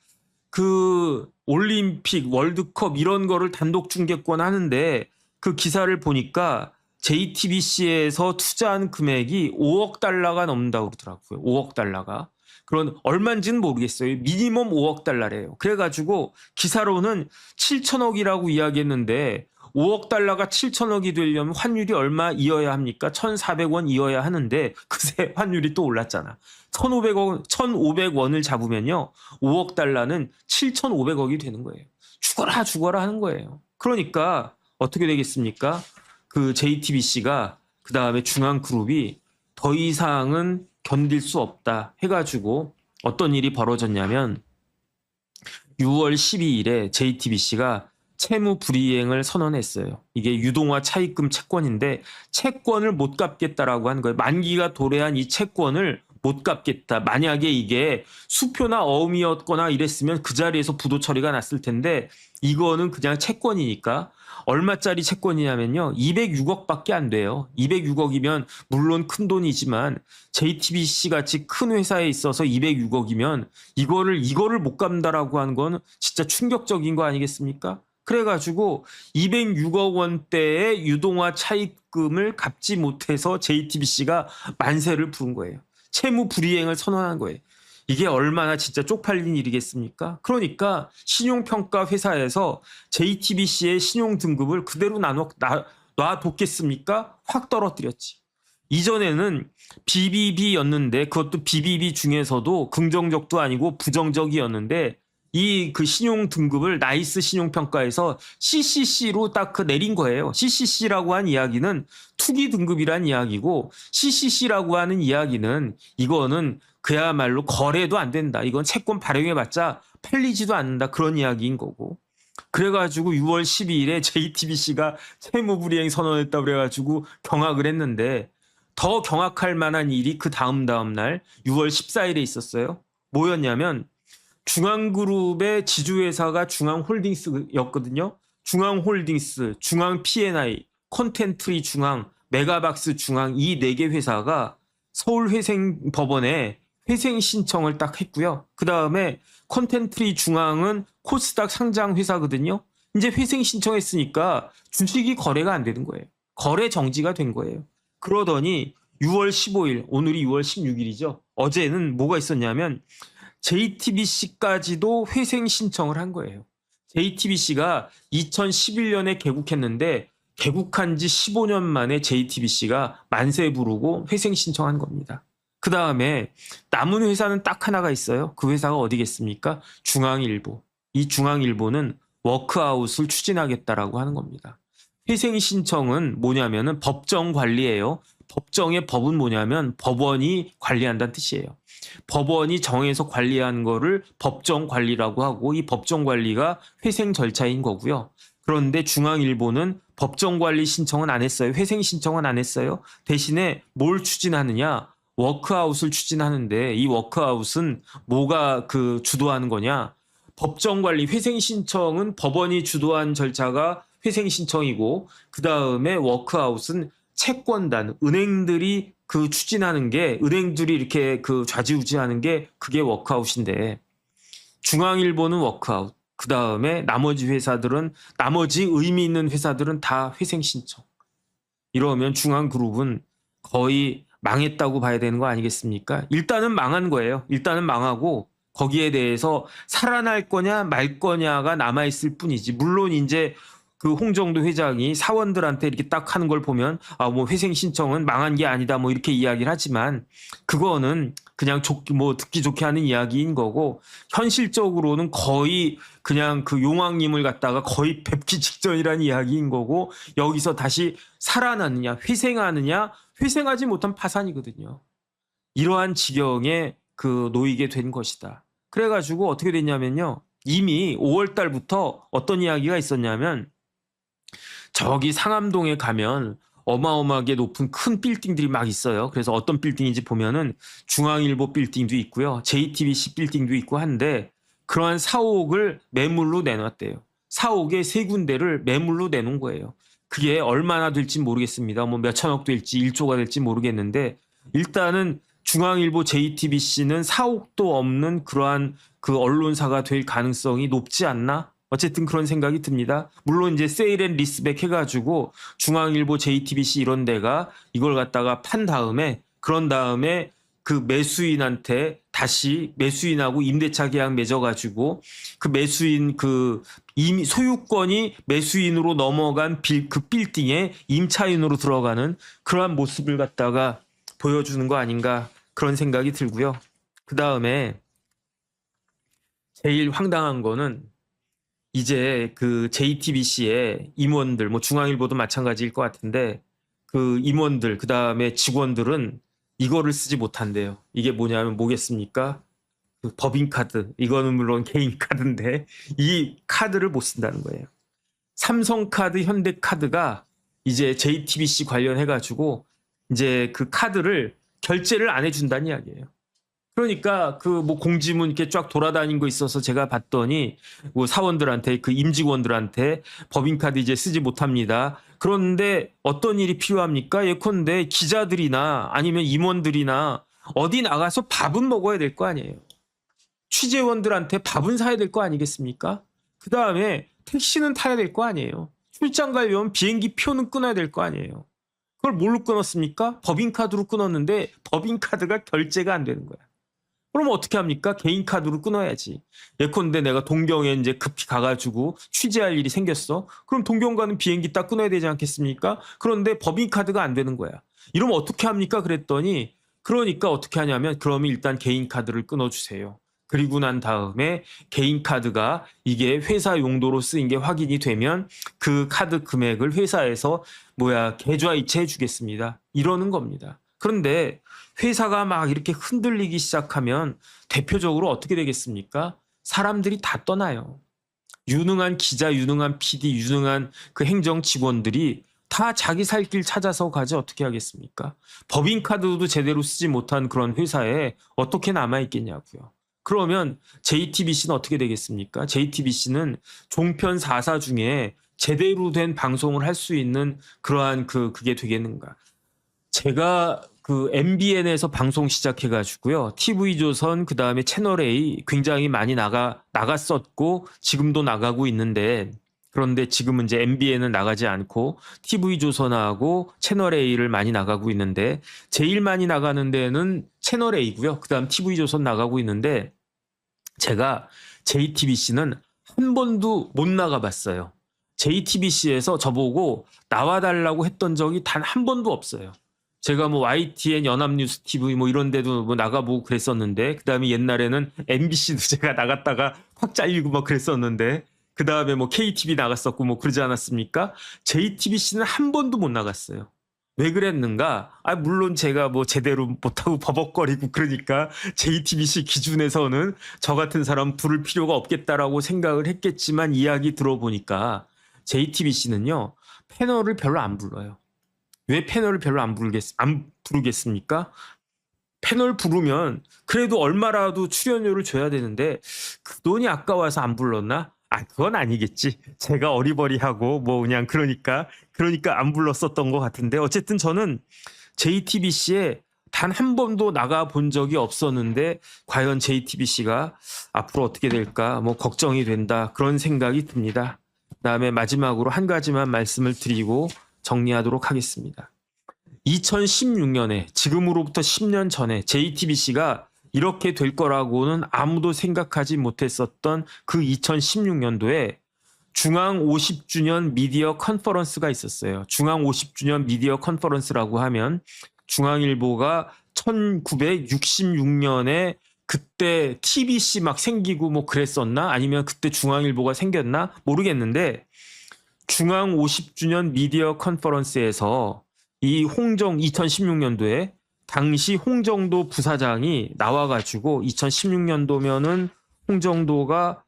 그 올림픽, 월드컵 이런 거를 단독 중계권 하는데 그 기사를 보니까 JTBC에서 투자한 금액이 5억 달러가 넘는다고 그러더라고요. 5억 달러가. 그런 얼마인지는 모르겠어요. 미니멈 5억 달러래요. 그래가지고 기사로는 7천억이라고 이야기했는데 5억 달러가 7천억이 되려면 환율이 얼마 이어야 합니까? 1,400원 이어야 하는데 그새 환율이 또 올랐잖아. 1,500원을 잡으면요. 5억 달러는 7,500억이 되는 거예요. 죽어라 하는 거예요. 그러니까 어떻게 되겠습니까? 그 JTBC가 그 다음에 중앙그룹이 더 이상은 견딜 수 없다 해가지고 어떤 일이 벌어졌냐면 6월 12일에 JTBC가 채무 불이행을 선언했어요. 이게 유동화 차입금 채권인데 채권을 못 갚겠다라고 한 거예요. 만기가 도래한 이 채권을 못 갚겠다. 만약에 이게 수표나 어음이었거나 이랬으면 그 자리에서 부도 처리가 났을 텐데 이거는 그냥 채권이니까 얼마짜리 채권이냐면요. 206억밖에 안 돼요. 206억이면 물론 큰 돈이지만 JTBC 같이 큰 회사에 있어서 206억이면 이거를 못 갚는다라고 하는 건 진짜 충격적인 거 아니겠습니까? 그래가지고 206억 원대의 유동화 차입금을 갚지 못해서 JTBC가 만세를 부른 거예요. 채무 불이행을 선언한 거예요. 이게 얼마나 진짜 쪽팔린 일이겠습니까? 그러니까 신용평가 회사에서 JTBC의 신용 등급을 그대로 놔뒀겠습니까? 확 떨어뜨렸지. 이전에는 BBB였는데 그것도 BBB 중에서도 긍정적도 아니고 부정적이었는데 이 그 신용 등급을 나이스 신용평가에서 CCC로 딱 그 내린 거예요. CCC라고 한 이야기는 투기 등급이란 이야기고 CCC라고 하는 이야기는 이거는 그야말로 거래도 안 된다. 이건 채권 발행해봤자 팔리지도 않는다. 그런 이야기인 거고. 그래가지고 6월 12일에 JTBC가 채무불이행 선언했다고 그래가지고 경악을 했는데 더 경악할 만한 일이 그 다음 날 6월 14일에 있었어요. 뭐였냐면 중앙그룹의 지주회사가 중앙홀딩스였거든요. 중앙홀딩스, 중앙 P&I, 콘텐트리 중앙, 메가박스 중앙 이 4개 회사가 서울회생법원에 회생 신청을 딱 했고요. 그 다음에 콘텐트리 중앙은 코스닥 상장 회사거든요. 이제 회생 신청했으니까 주식이 거래가 안 되는 거예요. 거래 정지가 된 거예요. 그러더니 6월 15일, 오늘이 6월 16일이죠. 어제는 뭐가 있었냐면 JTBC까지도 회생 신청을 한 거예요. JTBC가 2011년에 개국했는데 개국한 지 15년 만에 JTBC가 만세 부르고 회생 신청한 겁니다. 그 다음에 남은 회사는 딱 하나가 있어요. 그 회사가 어디겠습니까? 중앙일보. 이 중앙일보는 워크아웃을 추진하겠다라고 하는 겁니다. 회생 신청은 뭐냐면은 법정 관리예요. 법정의 법은 뭐냐면 법원이 관리한다는 뜻이에요. 법원이 정해서 관리한 거를 법정 관리라고 하고 이 법정 관리가 회생 절차인 거고요. 그런데 중앙일보는 법정 관리 신청은 안 했어요. 회생 신청은 안 했어요. 대신에 뭘 추진하느냐? 워크아웃을 추진하는데 이 워크아웃은 뭐가 그 주도하는 거냐? 법정 관리 회생 신청은 법원이 주도한 절차가 회생 신청이고 그 다음에 워크아웃은 채권단, 은행들이 그 추진하는 게 은행들이 이렇게 그 좌지우지하는 게 그게 워크아웃인데 중앙일보는 워크아웃. 그 다음에 나머지 회사들은 나머지 의미 있는 회사들은 다 회생 신청. 이러면 중앙그룹은 거의 망했다고 봐야 되는 거 아니겠습니까? 일단은 망한 거예요. 일단은 망하고 거기에 대해서 살아날 거냐 말 거냐가 남아있을 뿐이지. 물론 이제 그 홍정도 회장이 사원들한테 이렇게 딱 하는 걸 보면 뭐 회생 신청은 망한 게 아니다 뭐 이렇게 이야기를 하지만 그거는 그냥 듣기 좋게 하는 이야기인 거고 현실적으로는 거의 그냥 그 용왕님을 갖다가 거의 뵙기 직전이라는 이야기인 거고 여기서 다시 살아나느냐 회생하느냐 회생하지 못한 파산이거든요. 이러한 지경에 그 놓이게 된 것이다. 그래가지고 어떻게 됐냐면요. 이미 5월 달부터 어떤 이야기가 있었냐면 저기 상암동에 가면 어마어마하게 높은 큰 빌딩들이 막 있어요. 그래서 어떤 빌딩인지 보면은 중앙일보 빌딩도 있고요. JTBC 빌딩도 있고 한데 그러한 사옥을 매물로 내놨대요. 사옥에 3군데를 매물로 내놓은 거예요. 그게 얼마나 될지 모르겠습니다. 뭐 몇천억 될지 1조가 될지 모르겠는데 일단은 중앙일보 JTBC는 사옥도 없는 그러한 그 언론사가 될 가능성이 높지 않나? 어쨌든 그런 생각이 듭니다. 물론 이제 세일 앤 리스백 해가지고 중앙일보 JTBC 이런 데가 이걸 갖다가 판 다음에 그런 다음에 그 매수인한테 다시 매수인하고 임대차 계약 맺어가지고 그 매수인 그 이미 소유권이 매수인으로 넘어간 그 빌딩에 임차인으로 들어가는 그러한 모습을 갖다가 보여주는 거 아닌가 그런 생각이 들고요. 그 다음에 제일 황당한 거는 이제 그 JTBC의 임원들, 뭐 중앙일보도 마찬가지일 것 같은데 그 임원들, 그 다음에 직원들은 이거를 쓰지 못한대요. 이게 뭐겠습니까? 그 법인카드. 이거는 물론 개인 카드인데 이 카드를 못 쓴다는 거예요. 삼성카드, 현대카드가 이제 JTBC 관련해가지고 이제 그 카드를 결제를 안 해준다는 이야기예요. 그러니까 그 뭐 공지문 이렇게 쫙 돌아다닌 거 있어서 제가 봤더니 뭐 사원들한테 그 임직원들한테 법인카드 이제 쓰지 못합니다. 그런데 어떤 일이 필요합니까? 예컨대 기자들이나 아니면 임원들이나 어디 나가서 밥은 먹어야 될 거 아니에요. 취재원들한테 밥은 사야 될 거 아니겠습니까? 그 다음에 택시는 타야 될 거 아니에요. 출장 가려면 비행기 표는 끊어야 될 거 아니에요. 그걸 뭘로 끊었습니까? 법인카드로 끊었는데 법인카드가 결제가 안 되는 거야. 그럼 어떻게 합니까? 개인 카드로 끊어야지. 예컨대 내가 동경에 이제 급히 가가지고 취재할 일이 생겼어. 그럼 동경 가는 비행기 딱 끊어야 되지 않겠습니까? 그런데 법인 카드가 안 되는 거야. 이러면 어떻게 합니까? 그랬더니 그러니까 어떻게 하냐면 그러면 일단 개인 카드를 끊어주세요. 그리고 난 다음에 개인 카드가 이게 회사 용도로 쓰인 게 확인이 되면 그 카드 금액을 회사에서 계좌이체 해주겠습니다. 이러는 겁니다. 그런데 회사가 막 이렇게 흔들리기 시작하면 대표적으로 어떻게 되겠습니까? 사람들이 다 떠나요. 유능한 기자, 유능한 PD, 유능한 그 행정 직원들이 다 자기 살 길 찾아서 가지 어떻게 하겠습니까? 법인카드도 제대로 쓰지 못한 그런 회사에 어떻게 남아있겠냐고요. 그러면 JTBC는 어떻게 되겠습니까? JTBC는 종편 4사 중에 제대로 된 방송을 할 수 있는 그러한 그게 되겠는가? 제가 그 MBN에서 방송 시작해가지고요. TV조선 그다음에 채널A 굉장히 많이 나갔었고 지금도 나가고 있는데 그런데 지금은 이제 MBN은 나가지 않고 TV조선하고 채널A를 많이 나가고 있는데 제일 많이 나가는 데는 채널A고요. 그다음 TV조선 나가고 있는데 제가 JTBC는 한 번도 못 나가봤어요. JTBC에서 저보고 나와달라고 했던 적이 단 한 번도 없어요. 제가 뭐 YTN 연합뉴스 TV 뭐 이런 데도 뭐 나가보고 그랬었는데 그다음에 옛날에는 MBC도 제가 나갔다가 확 잘리고 막 그랬었는데 그다음에 뭐 KTV 나갔었고 뭐 그러지 않았습니까? JTBC는 한 번도 못 나갔어요. 왜 그랬는가? 물론 제가 뭐 제대로 못하고 버벅거리고 그러니까 JTBC 기준에서는 저 같은 사람 부를 필요가 없겠다라고 생각을 했겠지만 이야기 들어보니까 JTBC는요 패널을 별로 안 불러요. 왜 패널을 별로 안 부르겠습니까? 패널 부르면 그래도 얼마라도 출연료를 줘야 되는데 그 돈이 아까워서 안 불렀나? 그건 아니겠지. 제가 어리버리하고 뭐 그냥 그러니까 안 불렀었던 것 같은데 어쨌든 저는 JTBC에 단 한 번도 나가 본 적이 없었는데 과연 JTBC가 앞으로 어떻게 될까 뭐 걱정이 된다 그런 생각이 듭니다. 그다음에 마지막으로 한 가지만 말씀을 드리고 정리하도록 하겠습니다. 2016년에 지금으로부터 10년 전에 JTBC가 이렇게 될 거라고는 아무도 생각하지 못했었던 그 2016년도에 중앙 50주년 미디어 컨퍼런스가 있었어요. 중앙 50주년 미디어 컨퍼런스라고 하면 중앙일보가 1966년에 그때 TBC 막 생기고 뭐 그랬었나? 아니면 그때 중앙일보가 생겼나? 모르겠는데 중앙 50주년 미디어 컨퍼런스에서 이 2016년도에 당시 홍정도 부사장이 나와가지고 2016년도면은 홍정도가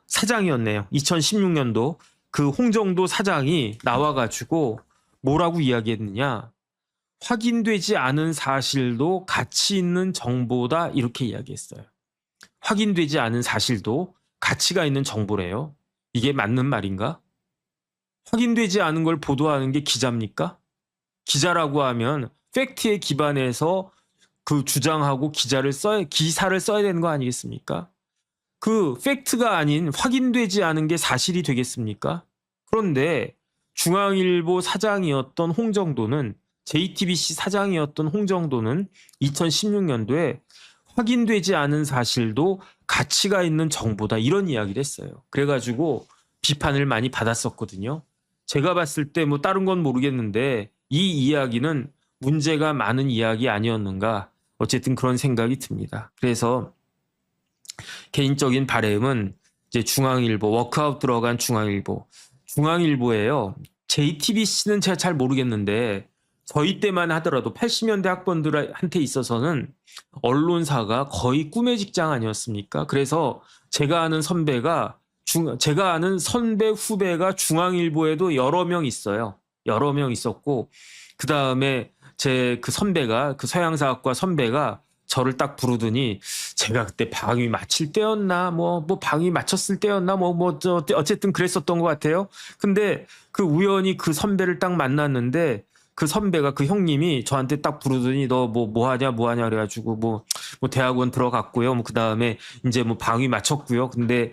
사장이었네요. 2016년도 그 홍정도 사장이 나와가지고 뭐라고 이야기했느냐? 확인되지 않은 사실도 가치 있는 정보다 이렇게 이야기했어요. 확인되지 않은 사실도 가치가 있는 정보래요. 이게 맞는 말인가? 확인되지 않은 걸 보도하는 게 기자입니까? 기자라고 하면 팩트에 기반해서 그 주장하고 기사를 써야 되는 거 아니겠습니까? 그 팩트가 아닌 확인되지 않은 게 사실이 되겠습니까? 그런데 중앙일보 사장이었던 홍정도는 JTBC 사장이었던 홍정도는 2016년도에 확인되지 않은 사실도 가치가 있는 정보다 이런 이야기를 했어요. 그래가지고 비판을 많이 받았었거든요. 제가 봤을 때 뭐 다른 건 모르겠는데 이 이야기는 문제가 많은 이야기 아니었는가 어쨌든 그런 생각이 듭니다. 그래서 개인적인 바람은 이제 중앙일보 워크아웃 들어간 중앙일보예요. JTBC는 제가 잘 모르겠는데 저희 때만 하더라도 80년대 학번들한테 있어서는 언론사가 거의 꿈의 직장 아니었습니까? 그래서 제가 아는 선배가 제가 아는 선배 후배가 중앙일보에도 여러 명 있어요. 여러 명 있었고 그 다음에 제 그 선배가 그 서양사학과 선배가 저를 딱 부르더니 제가 그때 방위 마칠 때였나 뭐 방위 마쳤을 때였나 어쨌든 그랬었던 것 같아요. 근데 그 우연히 그 선배를 딱 만났는데 그 선배가 그 형님이 저한테 딱 부르더니 너 뭐 하냐 그래가지고 뭐 대학원 들어갔고요. 뭐 그 다음에 이제 뭐 방위 마쳤고요. 근데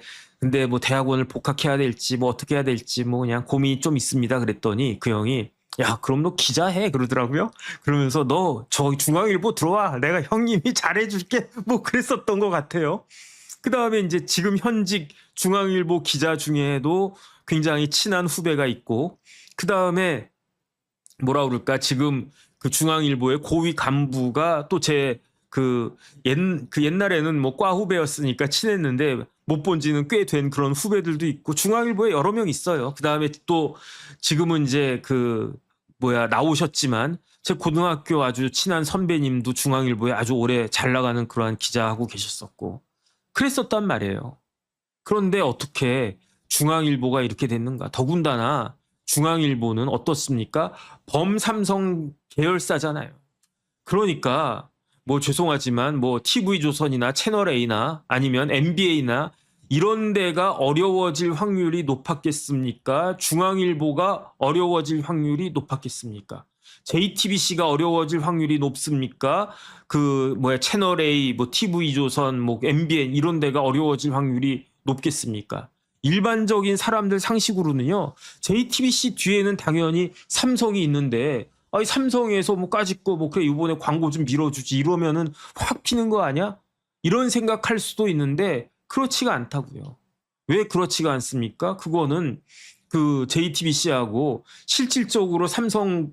뭐 대학원을 복학해야 될지 뭐 어떻게 해야 될지 뭐 그냥 고민이 좀 있습니다. 그랬더니 그 형이 야 그럼 너 기자 해 그러더라고요. 그러면서 너 저기 중앙일보 들어와 내가 형님이 잘해줄게 뭐 그랬었던 것 같아요. 그 다음에 이제 지금 현직 중앙일보 기자 중에도 굉장히 친한 후배가 있고 그 다음에 뭐라 그럴까 지금 그 중앙일보의 고위 간부가 또 제 그 옛날에는 뭐 과 후배였으니까 친했는데 못 본 지는 꽤 된 그런 후배들도 있고 중앙일보에 여러 명 있어요. 그 다음에 또 지금은 이제 나오셨지만 제 고등학교 아주 친한 선배님도 중앙일보에 아주 오래 잘 나가는 그러한 기자하고 계셨었고 그랬었단 말이에요. 그런데 어떻게 중앙일보가 이렇게 됐는가? 더군다나 중앙일보는 어떻습니까? 범삼성 계열사잖아요. 그러니까 뭐 죄송하지만 뭐 TV조선이나 채널A나 아니면 MBA나 이런 데가 어려워질 확률이 높았겠습니까? 중앙일보가 어려워질 확률이 높았겠습니까? JTBC가 어려워질 확률이 높습니까? 채널A, 뭐 TV조선, 뭐 MBN 이런 데가 어려워질 확률이 높겠습니까? 일반적인 사람들 상식으로는요. JTBC 뒤에는 당연히 삼성이 있는데 아니 삼성에서 뭐 까짓거 뭐 그래 이번에 광고 좀 밀어주지 이러면은 확 피는 거 아니야? 이런 생각할 수도 있는데 그렇지가 않다고요. 왜 그렇지가 않습니까? 그거는 그 JTBC하고 실질적으로 삼성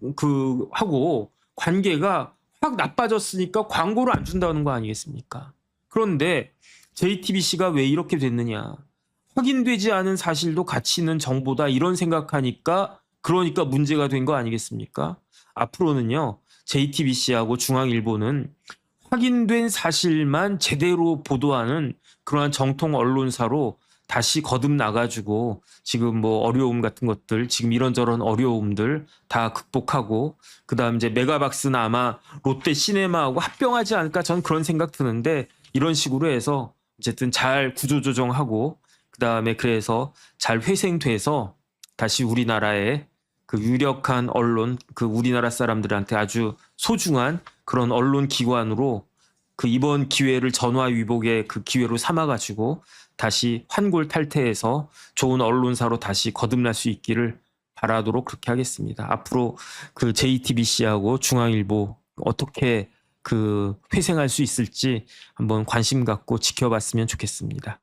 하고 관계가 확 나빠졌으니까 광고를 안 준다는 거 아니겠습니까? 그런데 JTBC가 왜 이렇게 됐느냐? 확인되지 않은 사실도 가치 있는 정보다 이런 생각하니까 그러니까 문제가 된 거 아니겠습니까? 앞으로는요. JTBC하고 중앙일보는 확인된 사실만 제대로 보도하는 그러한 정통 언론사로 다시 거듭나가지고 지금 뭐 어려움 같은 것들 지금 이런저런 어려움들 다 극복하고 그다음 이제 메가박스는 아마 롯데 시네마하고 합병하지 않을까 저는 그런 생각 드는데 이런 식으로 해서 어쨌든 잘 구조조정하고 그다음에 그래서 잘 회생돼서 다시 우리나라의 그 유력한 언론 그 우리나라 사람들한테 아주 소중한 그런 언론 기관으로 그 이번 기회를 전화위복의 그 기회로 삼아가지고 다시 환골탈태해서 좋은 언론사로 다시 거듭날 수 있기를 바라도록 그렇게 하겠습니다. 앞으로 그 JTBC하고 중앙일보 어떻게 그 회생할 수 있을지 한번 관심 갖고 지켜봤으면 좋겠습니다.